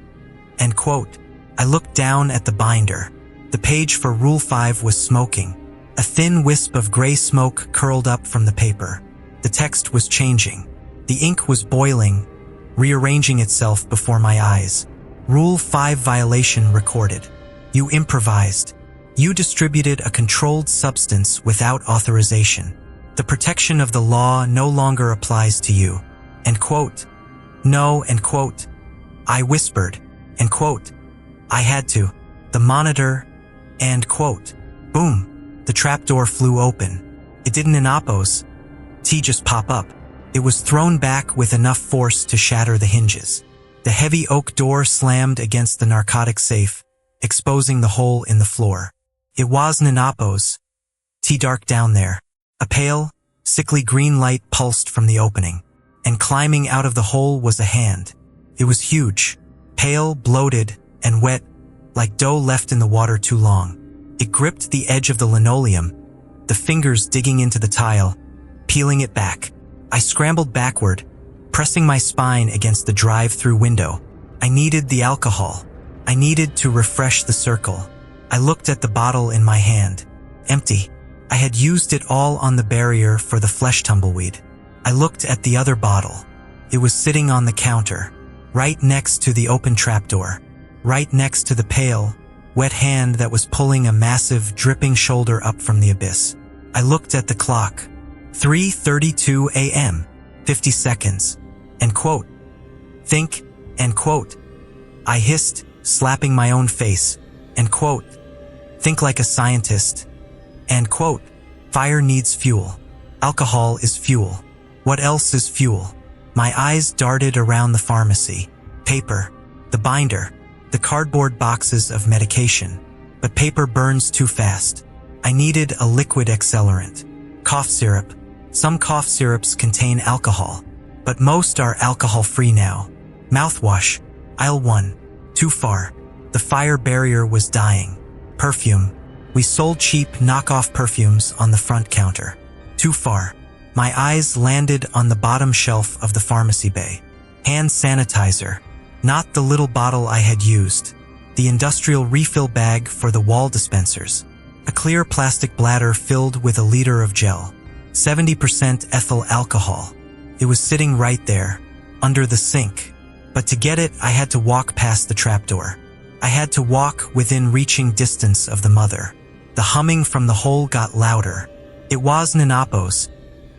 End quote. I looked down at the binder. The page for Rule 5 was smoking. A thin wisp of gray smoke curled up from the paper. The text was changing. The ink was boiling, rearranging itself before my eyes. Rule 5 violation recorded. You improvised. You distributed a controlled substance without authorization. The protection of the law no longer applies to you. End quote. No, end quote. I whispered. End quote. I had to. The monitor. End quote. Boom. The trapdoor flew open. It didn't an Oppos. T just pop up. It was thrown back with enough force to shatter the hinges. The heavy oak door slammed against the narcotic safe, exposing the hole in the floor. It wasn't an Oppos. T dark down there. A pale, sickly green light pulsed from the opening, and climbing out of the hole was a hand. It was huge, pale, bloated, and wet, like dough left in the water too long. It gripped the edge of the linoleum, the fingers digging into the tile, peeling it back. I scrambled backward, pressing my spine against the drive-thru window. I needed the alcohol. I needed to refresh the circle. I looked at the bottle in my hand. Empty. I had used it all on the barrier for the flesh tumbleweed. I looked at the other bottle. It was sitting on the counter, right next to the open trapdoor, right next to the pale, wet hand that was pulling a massive, dripping shoulder up from the abyss. I looked at the clock. 3:32 a.m., 50 seconds. End quote. Think, end quote. I hissed, slapping my own face. End quote. Think like a scientist. End quote. Fire needs fuel. Alcohol is fuel. What else is fuel? My eyes darted around the pharmacy. Paper. The binder. The cardboard boxes of medication. But paper burns too fast. I needed a liquid accelerant. Cough syrup. Some cough syrups contain alcohol, but most are alcohol-free now. Mouthwash. Aisle 1. Too far. The fire barrier was dying. Perfume. We sold cheap knockoff perfumes on the front counter. Too far. My eyes landed on the bottom shelf of the pharmacy bay. Hand sanitizer. Not the little bottle I had used. The industrial refill bag for the wall dispensers. A clear plastic bladder filled with a liter of gel. 70% ethyl alcohol. It was sitting right there, under the sink. But to get it, I had to walk past the trapdoor. I had to walk within reaching distance of the mother. The humming from the hole got louder. It wasn't an Apo's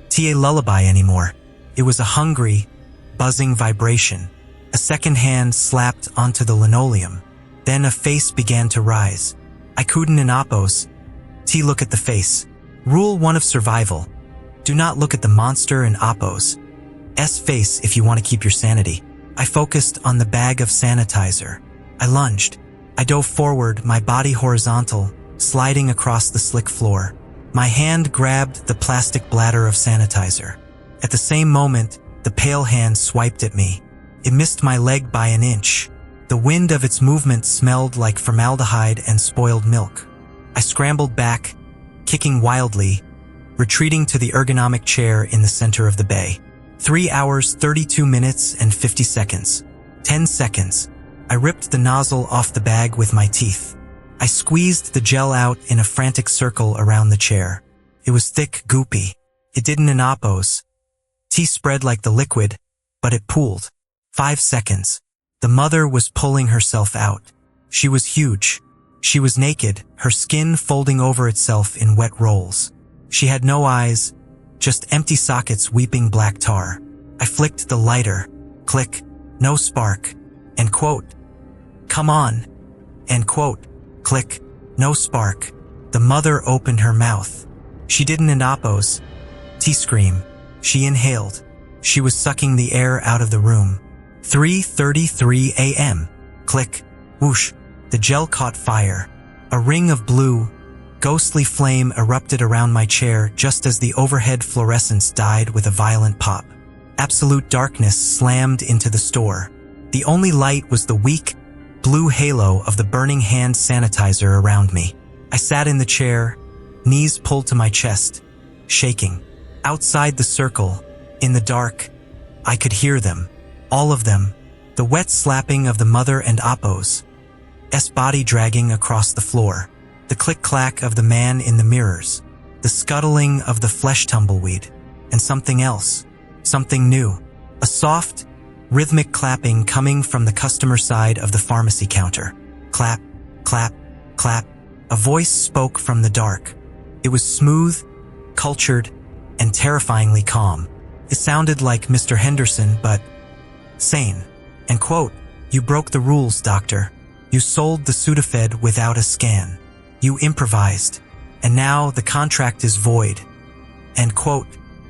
TA lullaby anymore. It was a hungry, buzzing vibration. A second hand slapped onto the linoleum. Then a face began to rise. I couldn't an Apo's look at the face. Rule 1 of survival. Do not look at the monster in Apo's face if you want to keep your sanity. I focused on the bag of sanitizer. I lunged. I dove forward, my body horizontal, sliding across the slick floor. My hand grabbed the plastic bladder of sanitizer. At the same moment, the pale hand swiped at me. It missed my leg by an inch. The wind of its movement smelled like formaldehyde and spoiled milk. I scrambled back, kicking wildly, retreating to the ergonomic chair in the center of the bay. 3 hours, 32 minutes, and 50 seconds. 10 seconds. I ripped the nozzle off the bag with my teeth. I squeezed the gel out in a frantic circle around the chair. It was thick, goopy. It didn't an Apo's tea spread like the liquid, but it pooled. 5 seconds. The mother was pulling herself out. She was huge. She was naked, her skin folding over itself in wet rolls. She had no eyes, just empty sockets weeping black tar. I flicked the lighter. Click. No spark. End quote. Come on. End quote. Click. No spark. The mother opened her mouth. She didn't an Apo's scream. She inhaled. She was sucking the air out of the room. 3:33 a.m. Click. Whoosh. The gel caught fire. A ring of blue, ghostly flame erupted around my chair just as the overhead fluorescence died with a violent pop. Absolute darkness slammed into the store. The only light was the weak, blue halo of the burning hand sanitizer around me. I sat in the chair, knees pulled to my chest, shaking. Outside the circle, in the dark, I could hear them. All of them. The wet slapping of the mother and Apo's body dragging across the floor. The click-clack of the man in the mirrors. The scuttling of the flesh tumbleweed. And something else. Something new. A soft, rhythmic clapping coming from the customer side of the pharmacy counter. Clap, clap, clap. A voice spoke from the dark. It was smooth, cultured, and terrifyingly calm. It sounded like Mr. Henderson, but sane. And quote, "You broke the rules, doctor. You sold the Sudafed without a scan. You improvised. And now the contract is void." End quote.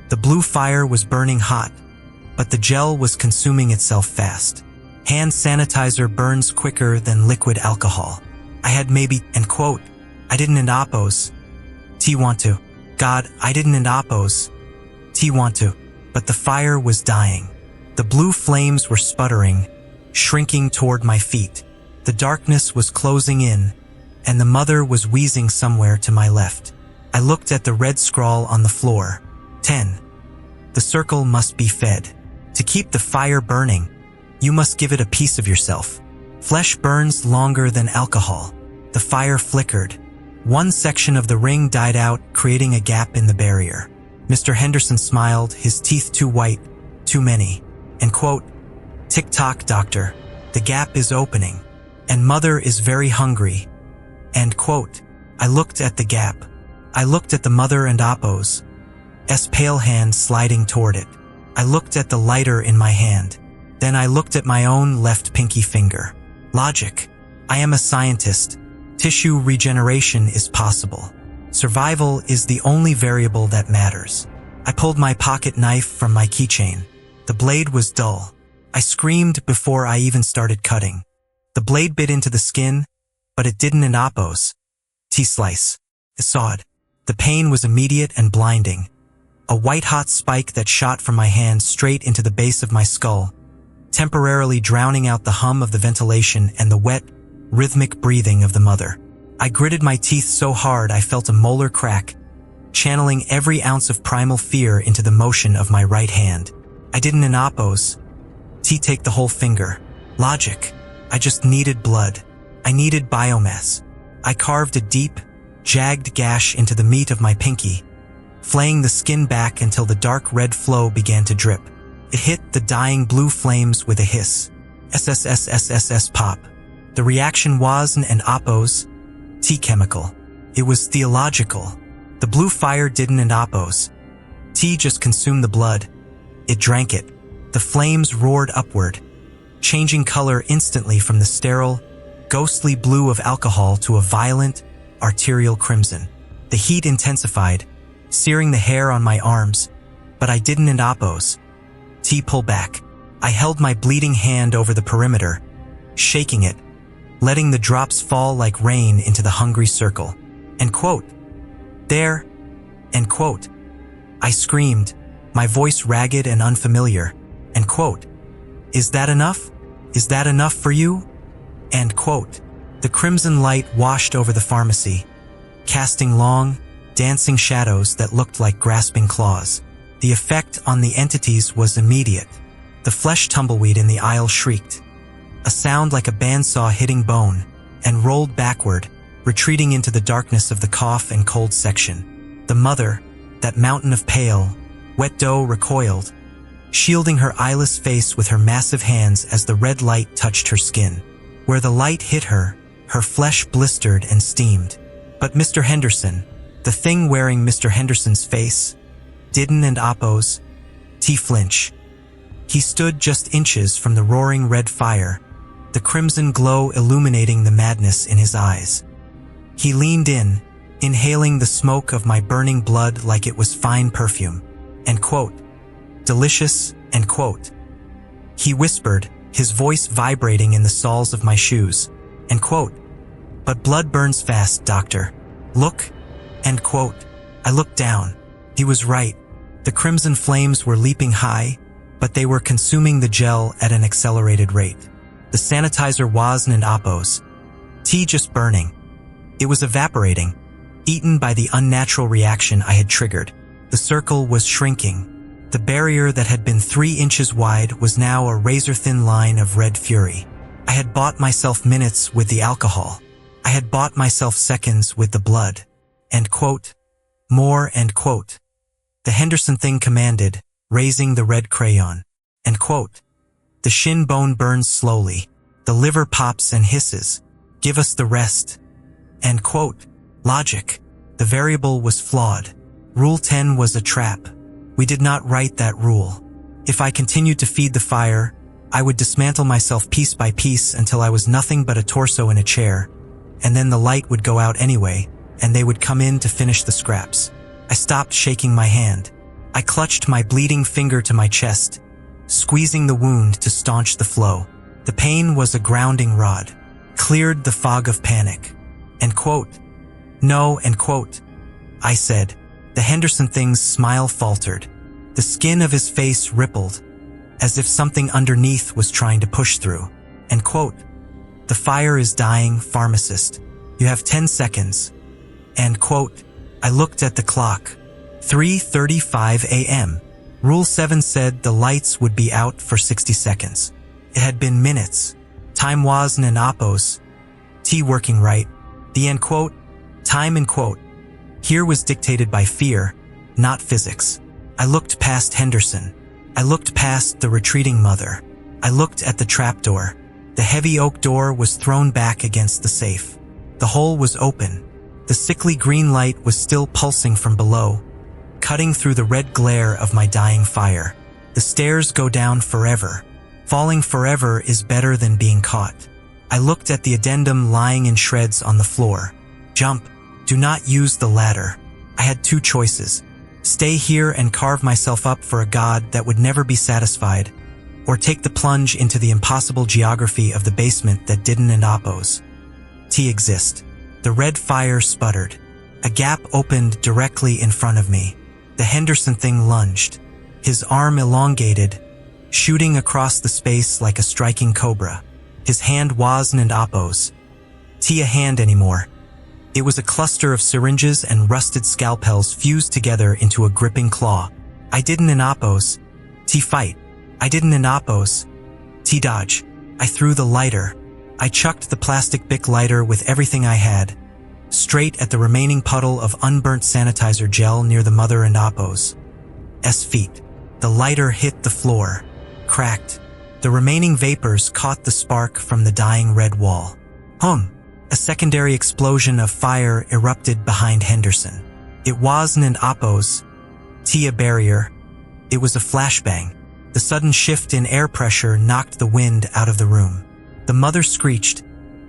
The blue fire was burning hot, but the gel was consuming itself fast. Hand sanitizer burns quicker than liquid alcohol. I had maybe, end quote. I didn't and Apo's want to. God, I didn't and Apo's want to. But the fire was dying. The blue flames were sputtering, shrinking toward my feet. The darkness was closing in, and the mother was wheezing somewhere to my left. I looked at the red scrawl on the floor. 10. The circle must be fed. To keep the fire burning, you must give it a piece of yourself. Flesh burns longer than alcohol. The fire flickered. One section of the ring died out, creating a gap in the barrier. Mr. Henderson smiled, his teeth too white, too many. And quote, "Tick-tock, doctor. The gap is opening. And mother is very hungry." End quote. I looked at the gap. I looked at the mother and Apo's pale hand sliding toward it. I looked at the lighter in my hand. Then I looked at my own left pinky finger. Logic. I am a scientist. Tissue regeneration is possible. Survival is the only variable that matters. I pulled my pocket knife from my keychain. The blade was dull. I screamed before I even started cutting. The blade bit into the skin, but it didn't in Apo's T-slice. I saw it. The pain was immediate and blinding. A white-hot spike that shot from my hand straight into the base of my skull, temporarily drowning out the hum of the ventilation and the wet, rhythmic breathing of the mother. I gritted my teeth so hard I felt a molar crack, channeling every ounce of primal fear into the motion of my right hand. I didn't in Apo's take the whole finger. Logic. I just needed blood. I needed biomass. I carved a deep, jagged gash into the meat of my pinky, flaying the skin back until the dark red flow began to drip. It hit the dying blue flames with a hiss. SSSSSS pop. The reaction wasn't an Apo's chemical. It was theological. The blue fire didn't and Apo's just consumed the blood. It drank it. The flames roared upward, changing color instantly from the sterile, ghostly blue of alcohol to a violent, arterial crimson. The heat intensified, searing the hair on my arms, but I didn't and Apo's pull back. I held my bleeding hand over the perimeter, shaking it, letting the drops fall like rain into the hungry circle. End quote. There. End quote. I screamed, my voice ragged and unfamiliar. End quote. Is that enough? Is that enough for you? End quote. The crimson light washed over the pharmacy, casting long, dancing shadows that looked like grasping claws. The effect on the entities was immediate. The flesh tumbleweed in the aisle shrieked, a sound like a bandsaw hitting bone, and rolled backward, retreating into the darkness of the cough and cold section. The mother, that mountain of pale, wet dough, recoiled, shielding her eyeless face with her massive hands as the red light touched her skin. Where the light hit her, her flesh blistered and steamed. But Mr. Henderson, the thing wearing Mr. Henderson's face, didn't and Apo's flinch. He stood just inches from the roaring red fire, the crimson glow illuminating the madness in his eyes. He leaned in, inhaling the smoke of my burning blood like it was fine perfume. End quote. Delicious, end quote. He whispered, his voice vibrating in the soles of my shoes. End quote. But blood burns fast, doctor. Look. End quote. I looked down. He was right. The crimson flames were leaping high, but they were consuming the gel at an accelerated rate. The sanitizer wasn't in Apo's just burning. It was evaporating, eaten by the unnatural reaction I had triggered. The circle was shrinking. The barrier that had been 3 inches wide was now a razor-thin line of red fury. I had bought myself minutes with the alcohol. I had bought myself seconds with the blood. End quote. More, end quote. The Henderson thing commanded, raising the red crayon. End quote. The shin bone burns slowly. The liver pops and hisses. Give us the rest. End quote. Logic. The variable was flawed. Rule 10 was a trap. We did not write that rule. If I continued to feed the fire, I would dismantle myself piece by piece until I was nothing but a torso in a chair, and then the light would go out anyway, and they would come in to finish the scraps. I stopped shaking my hand. I clutched my bleeding finger to my chest, squeezing the wound to staunch the flow. The pain was a grounding rod, cleared the fog of panic. End quote. No, end quote. I said. The Henderson thing's smile faltered. The skin of his face rippled, as if something underneath was trying to push through. End quote. The fire is dying, pharmacist. You have 10 seconds. End quote. I looked at the clock. 3:35 a.m. Rule 7 said the lights would be out for 60 seconds. It had been minutes. Time wasn't an oppos. T working right. The end quote. Time end quote. Here was dictated by fear, not physics. I looked past Henderson. I looked past the retreating mother. I looked at the trapdoor. The heavy oak door was thrown back against the safe. The hole was open. The sickly green light was still pulsing from below, cutting through the red glare of my dying fire. The stairs go down forever. Falling forever is better than being caught. I looked at the addendum lying in shreds on the floor. Jump. Do not use the ladder. I had two choices. Stay here and carve myself up for a god that would never be satisfied, or take the plunge into the impossible geography of the basement that didn't end oppos. T exist. The red fire sputtered. A gap opened directly in front of me. The Henderson thing lunged. His arm elongated, shooting across the space like a striking cobra. His hand wasn't an oppos. T a hand anymore. It was a cluster of syringes and rusted scalpels fused together into a gripping claw. I didn't an oppos. T fight. I didn't an oppos. T dodge. I threw the lighter. I chucked the plastic Bic lighter with everything I had, straight at the remaining puddle of unburnt sanitizer gel near the mother and oppos. S feet. The lighter hit the floor, cracked. The remaining vapors caught the spark from the dying red wall. A secondary explosion of fire erupted behind Henderson. It wasn't an oppos. T a barrier. It was a flashbang. The sudden shift in air pressure knocked the wind out of the room. The mother screeched,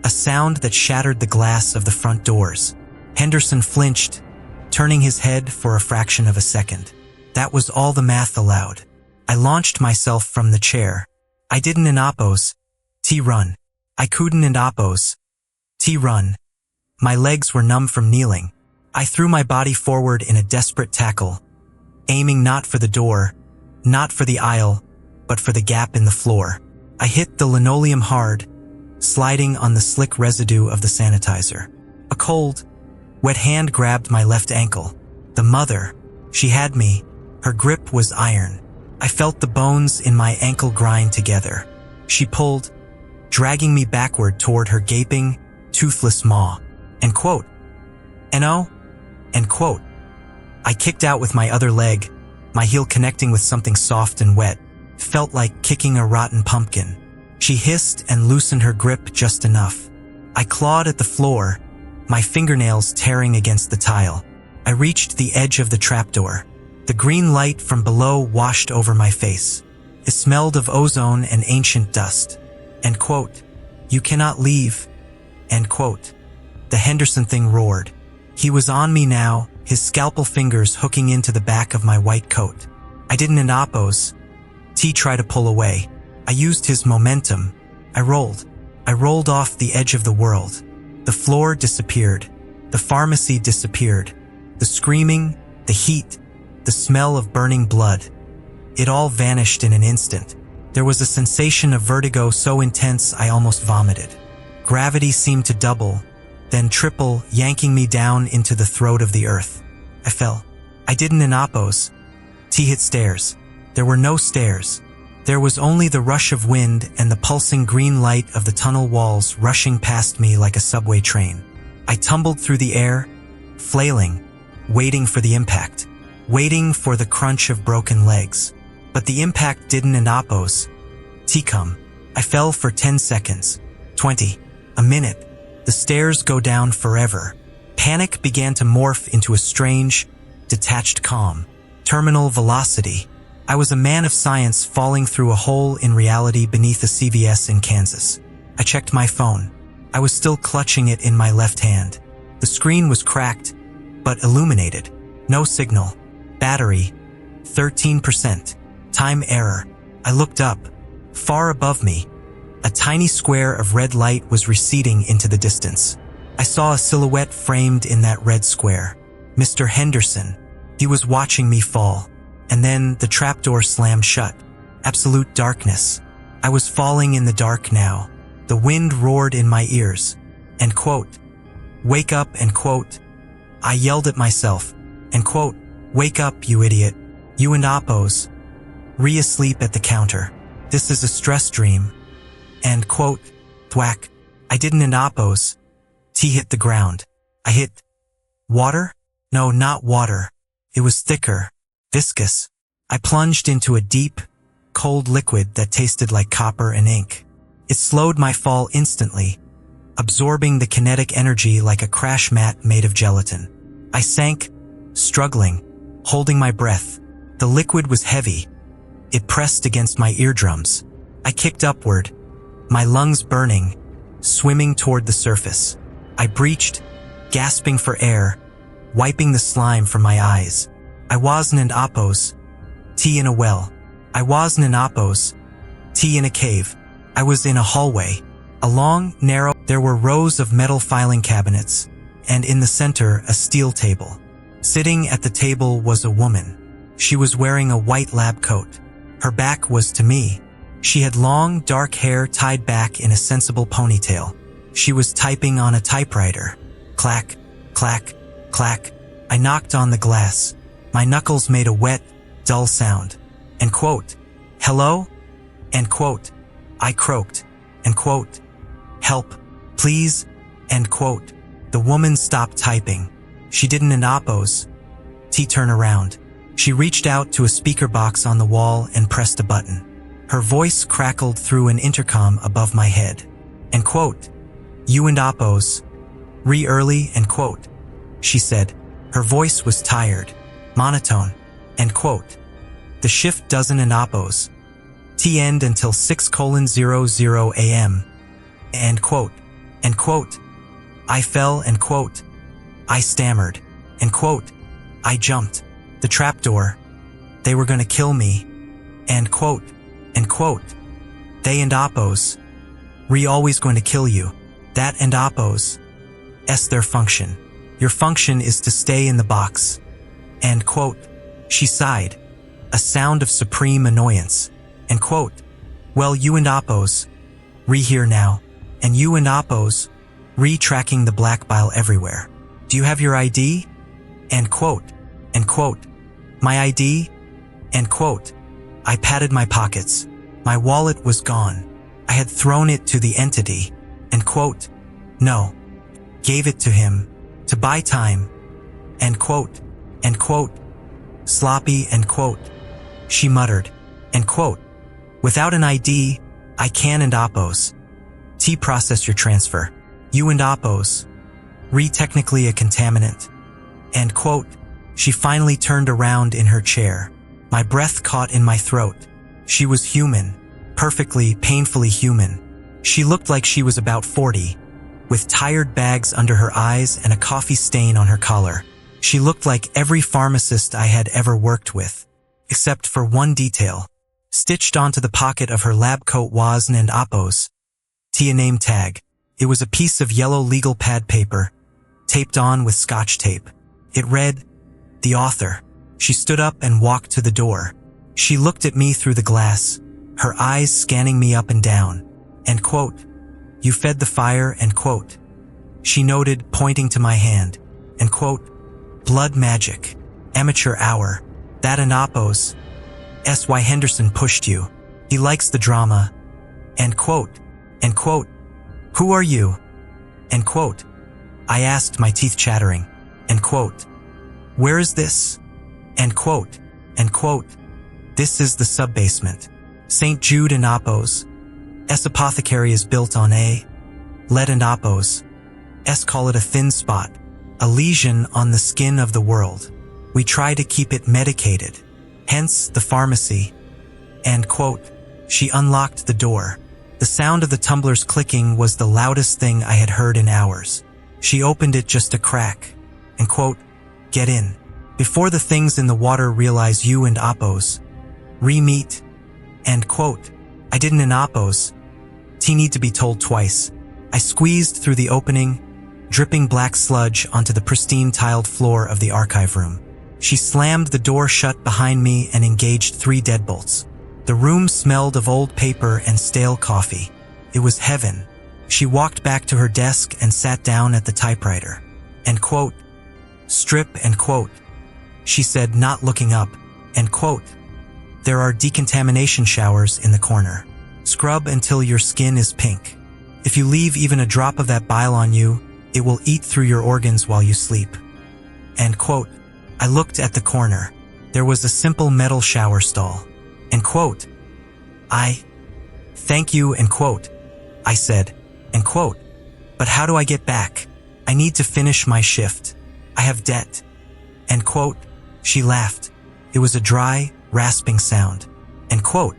a sound that shattered the glass of the front doors. Henderson flinched, turning his head for a fraction of a second. That was all the math allowed. I launched myself from the chair. I didn't an oppos. T run. I couldn't an oppos. T run. My legs were numb from kneeling. I threw my body forward in a desperate tackle, aiming not for the door, not for the aisle, but for the gap in the floor. I hit the linoleum hard, sliding on the slick residue of the sanitizer. A cold, wet hand grabbed my left ankle. The mother, she had me. Her grip was iron. I felt the bones in my ankle grind together. She pulled, dragging me backward toward her gaping, toothless maw. End quote. N-O? End quote. I kicked out with my other leg, my heel connecting with something soft and wet. Felt like kicking a rotten pumpkin. She hissed and loosened her grip just enough. I clawed at the floor, my fingernails tearing against the tile. I reached the edge of the trapdoor. The green light from below washed over my face. It smelled of ozone and ancient dust. End quote. You cannot leave. End quote. The Henderson thing roared. He was on me now, his scalpel fingers hooking into the back of my white coat. I didn't an oppos. T tried to pull away. I used his momentum. I rolled off the edge of the world. The floor disappeared. The pharmacy disappeared. The screaming, the heat, the smell of burning blood. It all vanished in an instant. There was a sensation of vertigo so intense I almost vomited. Gravity seemed to double, then triple, yanking me down into the throat of the earth. I fell. I didn't an oppos. T hit stairs. There were no stairs. There was only the rush of wind and the pulsing green light of the tunnel walls rushing past me like a subway train. I tumbled through the air, flailing, waiting for the impact, waiting for the crunch of broken legs. But the impact didn't an oppos. T come. I fell for 10 seconds, 20, a minute. The stairs go down forever. Panic began to morph into a strange, detached calm. Terminal velocity. I was a man of science falling through a hole in reality beneath a CVS in Kansas. I checked my phone. I was still clutching it in my left hand. The screen was cracked, but illuminated. No signal. Battery, 13%. Time error. I looked up. Far above me, a tiny square of red light was receding into the distance. I saw a silhouette framed in that red square. Mr. Henderson. He was watching me fall. And then the trapdoor slammed shut. Absolute darkness. I was falling in the dark now. The wind roared in my ears. End quote. Wake up, end quote. I yelled at myself, and quote, wake up, you idiot. You and Appos. Asleep at the counter. This is a stress dream. And quote, thwack. I didn't and Appos. T hit the ground. I hit water? No, not water. It was thicker, viscous. I plunged into a deep, cold liquid that tasted like copper and ink. It slowed my fall instantly, absorbing the kinetic energy like a crash mat made of gelatin. I sank, struggling, holding my breath. The liquid was heavy. It pressed against my eardrums. I kicked upward, my lungs burning, swimming toward the surface. I breached, gasping for air, wiping the slime from my eyes. I wasn't in Appos. T in a well. I wasn't in Appos. T in a cave. I was in a hallway. A long, narrow, there were rows of metal filing cabinets, and in the center, a steel table. Sitting at the table was a woman. She was wearing a white lab coat. Her back was to me. She had long, dark hair tied back in a sensible ponytail. She was typing on a typewriter. Clack, clack, clack. I knocked on the glass. My knuckles made a wet, dull sound. And quote, hello? And quote, I croaked. And quote, help, please? End quote. The woman stopped typing. She didn't in Appos. T turn around. She reached out to a speaker box on the wall and pressed a button. Her voice crackled through an intercom above my head. And quote, you and Appos. Early, and quote. She said. Her voice was tired, monotone. And quote, the shift doesn't in Appos. T end until 6:00 a.m. And quote. And quote. I fell, and quote. I stammered. And quote. I jumped. The trapdoor. They were gonna kill me. And quote. And quote. They and Appos. Always going to kill you. That and Appos. Their function. Your function is to stay in the box. And quote. She sighed. A sound of supreme annoyance. And quote. Well, you and Appos. Here now. And you and Appos. Tracking the black bile everywhere. Do you have your ID? And quote. And quote. My ID? And quote. I patted my pockets. My wallet was gone. I had thrown it to the entity. And quote. No. Gave it to him. To buy time. And quote. And quote. Sloppy, and quote. She muttered. And quote. Without an ID, I can and Appos. T process your transfer. You and Appos. Technically a contaminant. And quote. She finally turned around in her chair. My breath caught in my throat. She was human. Perfectly, painfully human. She looked like she was about 40, with tired bags under her eyes and a coffee stain on her collar. She looked like every pharmacist I had ever worked with, except for one detail. Stitched onto the pocket of her lab coat was an Appos. T a name tag. It was a piece of yellow legal pad paper, taped on with scotch tape. It read, the author. She stood up and walked to the door. She looked at me through the glass, her eyes scanning me up and down. And quote, you fed the fire, and quote. She noted, pointing to my hand. And quote, blood magic, amateur hour. That and Appos. S.Y. Henderson pushed you. He likes the drama. And quote. And quote. Who are you? And quote. I asked, my teeth chattering. And quote. Where is this? And quote. And quote. This is the sub-basement. St. Jude and Appos. Apothecary is built on a lead and Appos. Call it a thin spot, a lesion on the skin of the world. We try to keep it medicated. Hence the pharmacy. And quote. She unlocked the door. The sound of the tumblers clicking was the loudest thing I had heard in hours. She opened it just a crack. And quote. Get in. Before the things in the water realize you and Appos. Meet. And quote. I didn't in Appos. T need to be told twice. I squeezed through the opening, dripping black sludge onto the pristine tiled floor of the archive room. She slammed the door shut behind me and engaged 3 deadbolts. The room smelled of old paper and stale coffee. It was heaven. She walked back to her desk and sat down at the typewriter. And quote. Strip, end quote. She said, not looking up, end quote. There are decontamination showers in the corner. Scrub until your skin is pink. If you leave even a drop of that bile on you, it will eat through your organs while you sleep. End quote. I looked at the corner. There was a simple metal shower stall. End quote. Thank you, end quote. I said, end quote. But how do I get back? I need to finish my shift. I have debt. End quote. She laughed. It was a dry, rasping sound. End quote.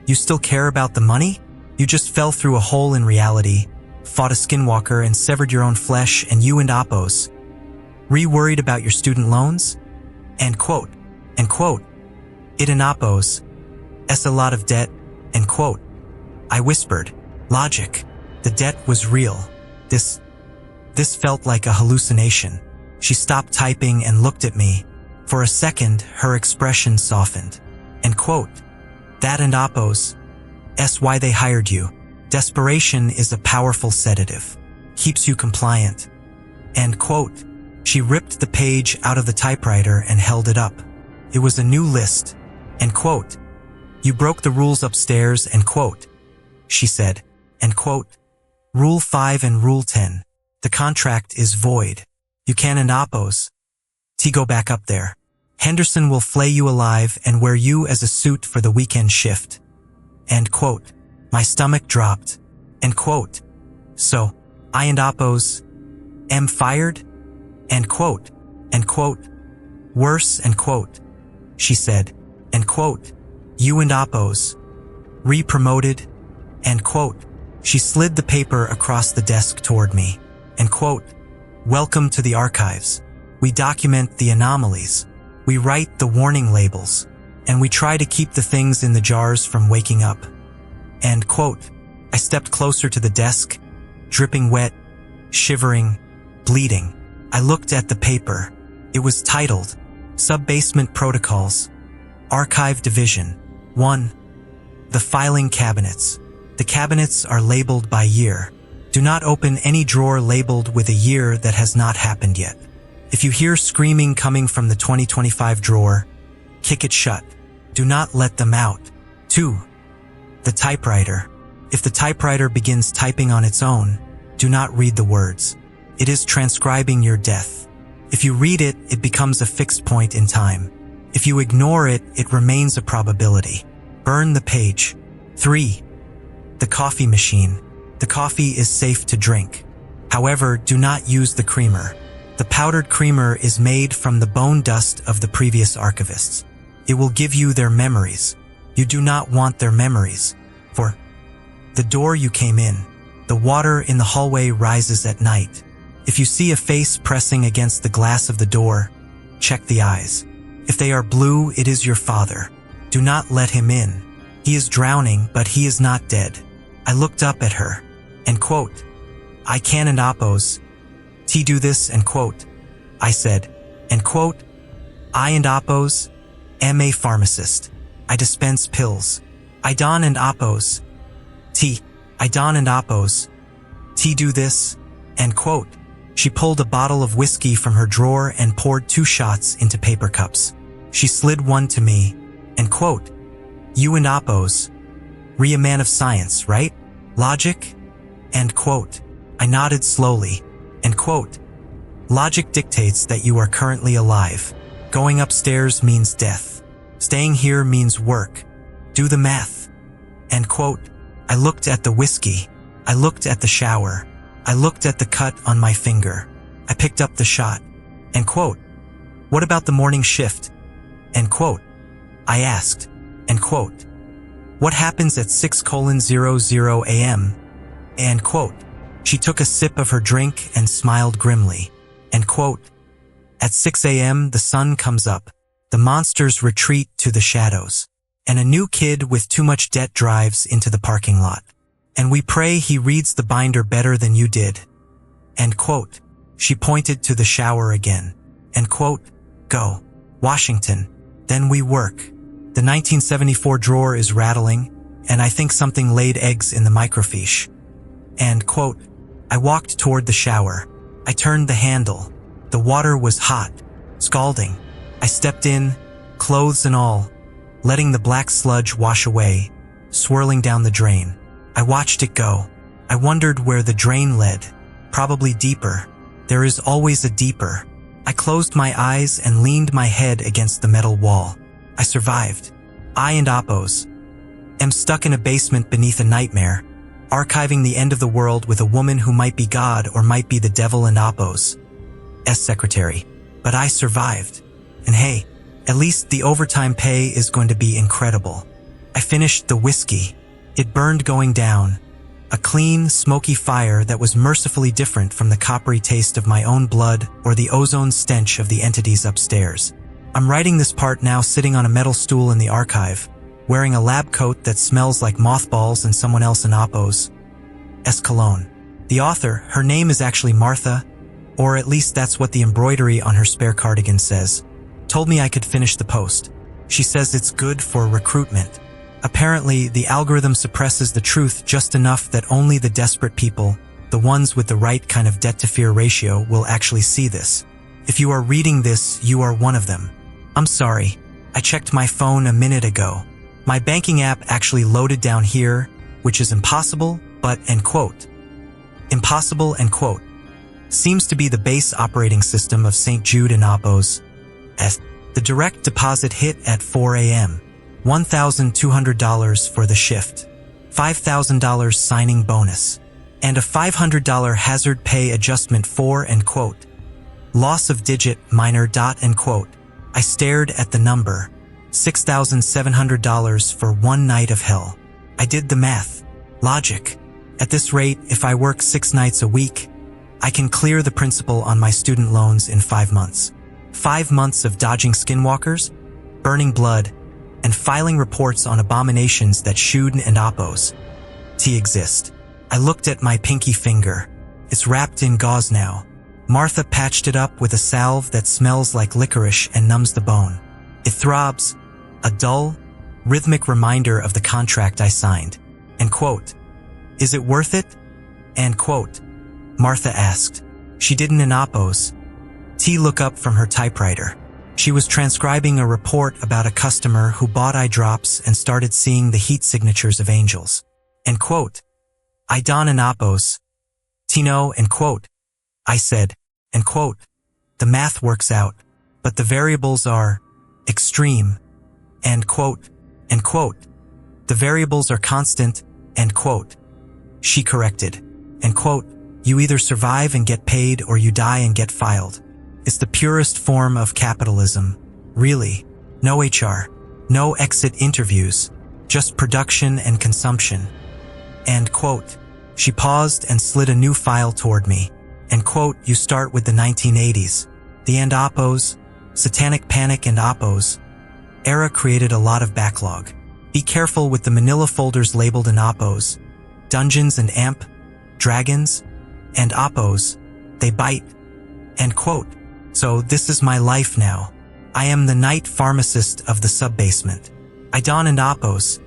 You still care about the money? You just fell through a hole in reality, fought a skinwalker and severed your own flesh, and you and Appos. Worried about your student loans? End quote. End quote. It and Appos. A lot of debt. End quote. I whispered. Logic. The debt was real. This felt like a hallucination. She stopped typing and looked at me. For a second, her expression softened. End quote. That and Appos. Why they hired you. Desperation is a powerful sedative. Keeps you compliant. End quote. She ripped the page out of the typewriter and held it up. It was a new list. End quote. You broke the rules upstairs, end quote. She said, end quote. Rule 5 and Rule 10. The contract is void. You can and Appos. Go back up there. Henderson will flay you alive and wear you as a suit for the weekend shift. End quote. My stomach dropped. End quote. So, I and Appos am fired? End quote. End quote. Worse, end quote. She said, end quote. You and Appos. Re-promoted? End quote. She slid the paper across the desk toward me. End quote. Welcome to the archives. We document the anomalies. We write the warning labels. And we try to keep the things in the jars from waking up. End quote. I stepped closer to the desk, dripping wet, shivering, bleeding. I looked at the paper. It was titled, Sub-Basement Protocols, Archive Division 1. The filing cabinets. The cabinets are labeled by year. Do not open any drawer labeled with a year that has not happened yet. If you hear screaming coming from the 2025 drawer, kick it shut. Do not let them out. 2. The typewriter. If the typewriter begins typing on its own, do not read the words. It is transcribing your death. If you read it, it becomes a fixed point in time. If you ignore it, it remains a probability. Burn the page. 3. The coffee machine. The coffee is safe to drink. However, do not use the creamer. The powdered creamer is made from the bone dust of the previous archivists. It will give you their memories. You do not want their memories. For the door you came in. The water in the hallway rises at night. If you see a face pressing against the glass of the door, check the eyes. If they are blue, it is your father. Do not let him in. He is drowning, but he is not dead. I looked up at her. End quote. I can and Appos. Do this, end quote. I said, end quote. I and Appos am a pharmacist. I dispense pills. I don and Appos. I don and Appos. Do this, end quote. She pulled a bottle of whiskey from her drawer and poured 2 shots into paper cups. She slid one to me, end quote. You and Appos. A man of science, right? Logic? End quote. I nodded slowly. End quote. Logic dictates that you are currently alive. Going upstairs means death. Staying here means work. Do the math. End quote. I looked at the whiskey. I looked at the shower. I looked at the cut on my finger. I picked up the shot. End quote. What about the morning shift? End quote. I asked. End quote. What happens at 6:00 a.m.? End quote. She took a sip of her drink and smiled grimly. End quote. At 6 a.m. the sun comes up. The monsters retreat to the shadows. And a new kid with too much debt drives into the parking lot. And we pray he reads the binder better than you did. End quote. She pointed to the shower again. End quote. Go. Washington. Then we work. The 1974 drawer is rattling, and I think something laid eggs in the microfiche. End quote. I walked toward the shower. I turned the handle. The water was hot, scalding. I stepped in, clothes and all, letting the black sludge wash away, swirling down the drain. I watched it go. I wondered where the drain led. Probably deeper. There is always a deeper. I closed my eyes and leaned my head against the metal wall. I survived. I and Apos am stuck in a basement beneath a nightmare, archiving the end of the world with a woman who might be God or might be the devil and Apos' secretary. But I survived. And hey, at least the overtime pay is going to be incredible. I finished the whiskey. It burned going down. A clean, smoky fire that was mercifully different from the coppery taste of my own blood or the ozone stench of the entities upstairs. I'm writing this part now sitting on a metal stool in the archive, wearing a lab coat that smells like mothballs and someone else in Apos' cologne. The author, her name is actually Martha, or at least that's what the embroidery on her spare cardigan says, told me I could finish the post. She says it's good for recruitment. Apparently, the algorithm suppresses the truth just enough that only the desperate people, the ones with the right kind of debt-to-fear ratio, will actually see this. If you are reading this, you are one of them. I'm sorry. I checked my phone a minute ago. My banking app actually loaded down here, which is impossible, but, end quote. Impossible, end quote. Seems to be the base operating system of St. Jude and Apos. The direct deposit hit at 4 a.m. $1,200 for the shift, $5,000 signing bonus, and a $500 hazard pay adjustment for, end quote. Loss of digit minor dot, end quote. I stared at the number, $6,700 for one night of hell. I did the math. Logic. At this rate, if I work 6 nights a week, I can clear the principal on my student loans in 5 months. 5 months of dodging skinwalkers, burning blood, and filing reports on abominations that Jude and Apos exist. I looked at my pinky finger. It's wrapped in gauze now. Martha patched it up with a salve that smells like licorice and numbs the bone. It throbs, a dull, rhythmic reminder of the contract I signed. End quote. Is it worth it? End quote. Martha asked. She didn't in Apos. Look up from her typewriter. She was transcribing a report about a customer who bought eye drops and started seeing the heat signatures of angels. End quote. I don and Apos. Tino, end quote. I said, end quote. The math works out, but the variables are extreme. End quote. End quote. The variables are constant. End quote. She corrected. End quote. You either survive and get paid or you die and get filed. It's the purest form of capitalism. Really. No HR. No exit interviews. Just production and consumption. End quote. She paused and slid a new file toward me. End quote. You start with the 1980s. The and Apos, Satanic Panic and Apos era created a lot of backlog. Be careful with the manila folders labeled in Apos. Dungeons and Amp, Dragons, and Apos. They bite. End quote. So this is my life now. I am the night pharmacist of the sub-basement. I don and Apos.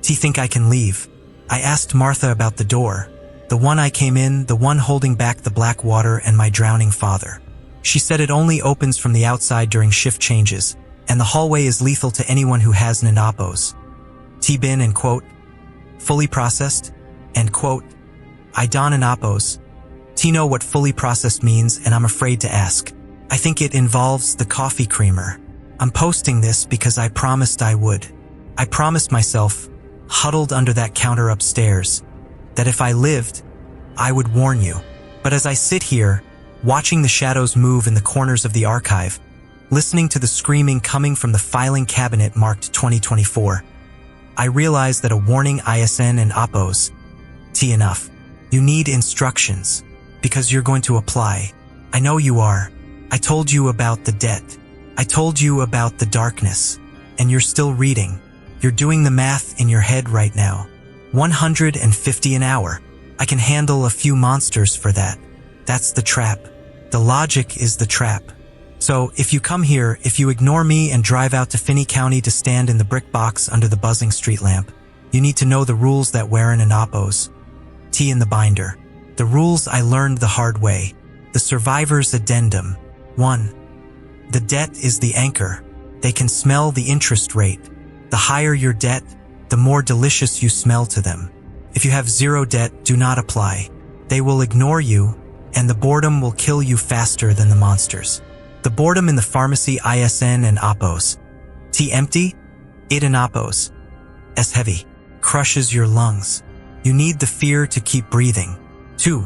Think I can leave? I asked Martha about the door. The one I came in, the one holding back the black water and my drowning father. She said it only opens from the outside during shift changes, and the hallway is lethal to anyone who has an Apos. Bin, end quote. Fully processed, end quote. I don and Apos. Know what fully processed means, and I'm afraid to ask. I think it involves the coffee creamer. I'm posting this because I promised I would. I promised myself, huddled under that counter upstairs, that if I lived, I would warn you. But as I sit here, watching the shadows move in the corners of the archive, listening to the screaming coming from the filing cabinet marked 2024, I realize that a warning ISN and Apos. Enough. You need instructions, because you're going to apply. I know you are. I told you about the debt. I told you about the darkness. And you're still reading. You're doing the math in your head right now. 150 an hour. I can handle a few monsters for that. That's the trap. The logic is the trap. So if you come here, if you ignore me and drive out to Finney County to stand in the brick box under the buzzing street lamp, you need to know the rules that Warren and Apos. In the binder. The rules I learned the hard way. The survivor's addendum. 1. The debt is the anchor. They can smell the interest rate. The higher your debt, the more delicious you smell to them. If you have zero debt, do not apply. They will ignore you, and the boredom will kill you faster than the monsters. The boredom in the pharmacy ISN and Apos. T empty, it and Apos. S heavy, crushes your lungs. You need the fear to keep breathing. 2.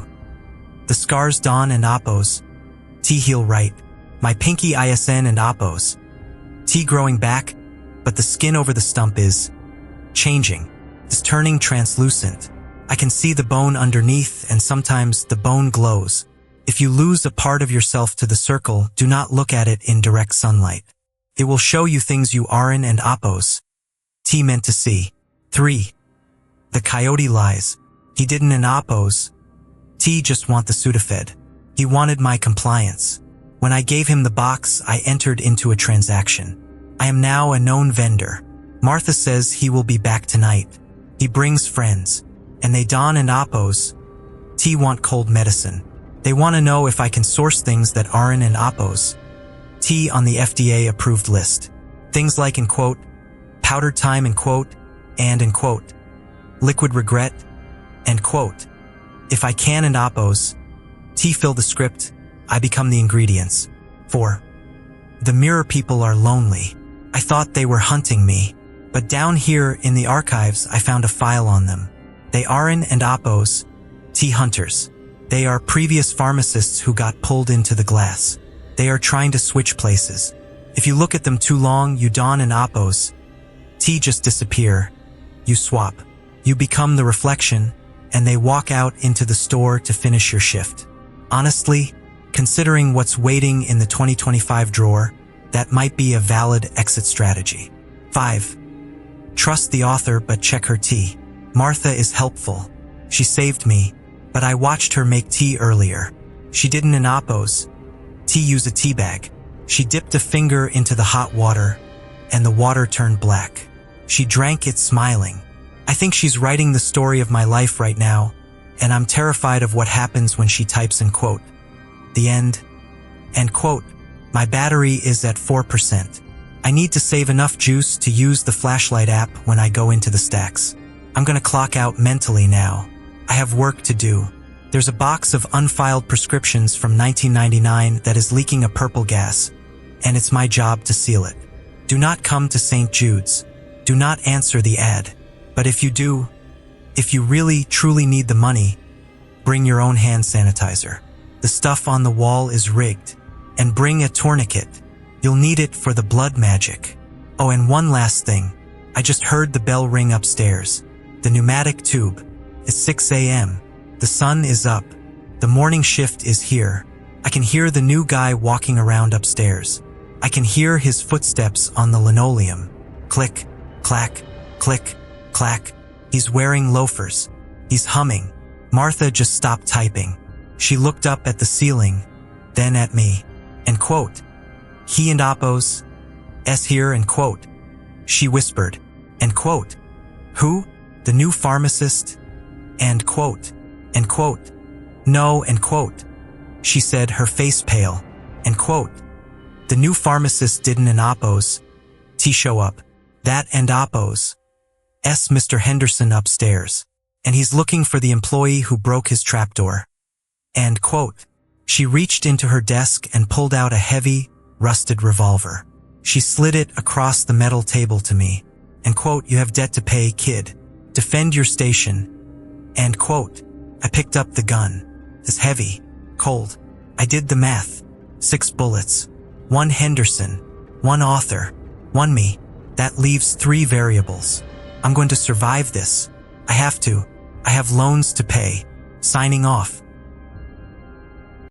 The scars dawn and Apos. T heal right. My pinky ISN and Apos. T growing back, but the skin over the stump is changing. It's turning translucent. I can see the bone underneath, and sometimes the bone glows. If you lose a part of yourself to the circle, do not look at it in direct sunlight. It will show you things you aren't and Apos. T meant to see. 3. The coyote lies. He didn't an Apos. T just want the Sudafed. He wanted my compliance. When I gave him the box, I entered into a transaction. I am now a known vendor. Martha says he will be back tonight. He brings friends, and they don and Apos. T want cold medicine. They want to know if I can source things that aren't in Apos. T on the FDA approved list. Things like in quote, powdered thyme in quote, and in quote, liquid regret, end quote. If I can and Apos, T fill the script, I become the ingredients. 4. The mirror people are lonely. I thought they were hunting me, but down here in the archives I found a file on them. They aren't and Apos, T hunters. They are previous pharmacists who got pulled into the glass. They are trying to switch places. If you look at them too long, you don and Apos. T just disappear. You swap. You become the reflection, and they walk out into the store to finish your shift. Honestly, considering what's waiting in the 2025 drawer, that might be a valid exit strategy. 5. Trust the author but check her tea. Martha is helpful. She saved me, but I watched her make tea earlier. She didn't in Apos. T use a tea bag. She dipped a finger into the hot water, and the water turned black. She drank it smiling. I think she's writing the story of my life right now, and I'm terrified of what happens when she types in quote, the end, end quote. My battery is at 4%. I need to save enough juice to use the flashlight app when I go into the stacks. I'm gonna clock out mentally now. I have work to do. There's a box of unfiled prescriptions from 1999 that is leaking a purple gas, and it's my job to seal it. Do not come to St. Jude's. Do not answer the ad. But if you do, if you really truly need the money, bring your own hand sanitizer. The stuff on the wall is rigged. And bring a tourniquet. You'll need it for the blood magic. Oh, and one last thing. I just heard the bell ring upstairs. The pneumatic tube. It's 6 a.m. The sun is up. The morning shift is here. I can hear the new guy walking around upstairs. I can hear his footsteps on the linoleum. Click, clack, click, clack. He's wearing loafers. He's humming. Martha just stopped typing. She looked up at the ceiling, then at me. End quote. He and Apos. S here, end quote. She whispered. End quote. Who? The new pharmacist? End quote. End quote. No, end quote. She said, her face pale. End quote. The new pharmacist didn't an Apos. T show up. That and Apos. S Mr. Henderson upstairs. And he's looking for the employee who broke his trapdoor. End quote. She reached into her desk and pulled out a heavy, rusted revolver. She slid it across the metal table to me. And quote, you have debt to pay, kid. Defend your station. End quote. I picked up the gun. It's heavy, cold. I did the math. 6 bullets. 1 Henderson. 1 author. 1 me. That leaves 3 variables. I'm going to survive this. I have to. I have loans to pay. Signing off.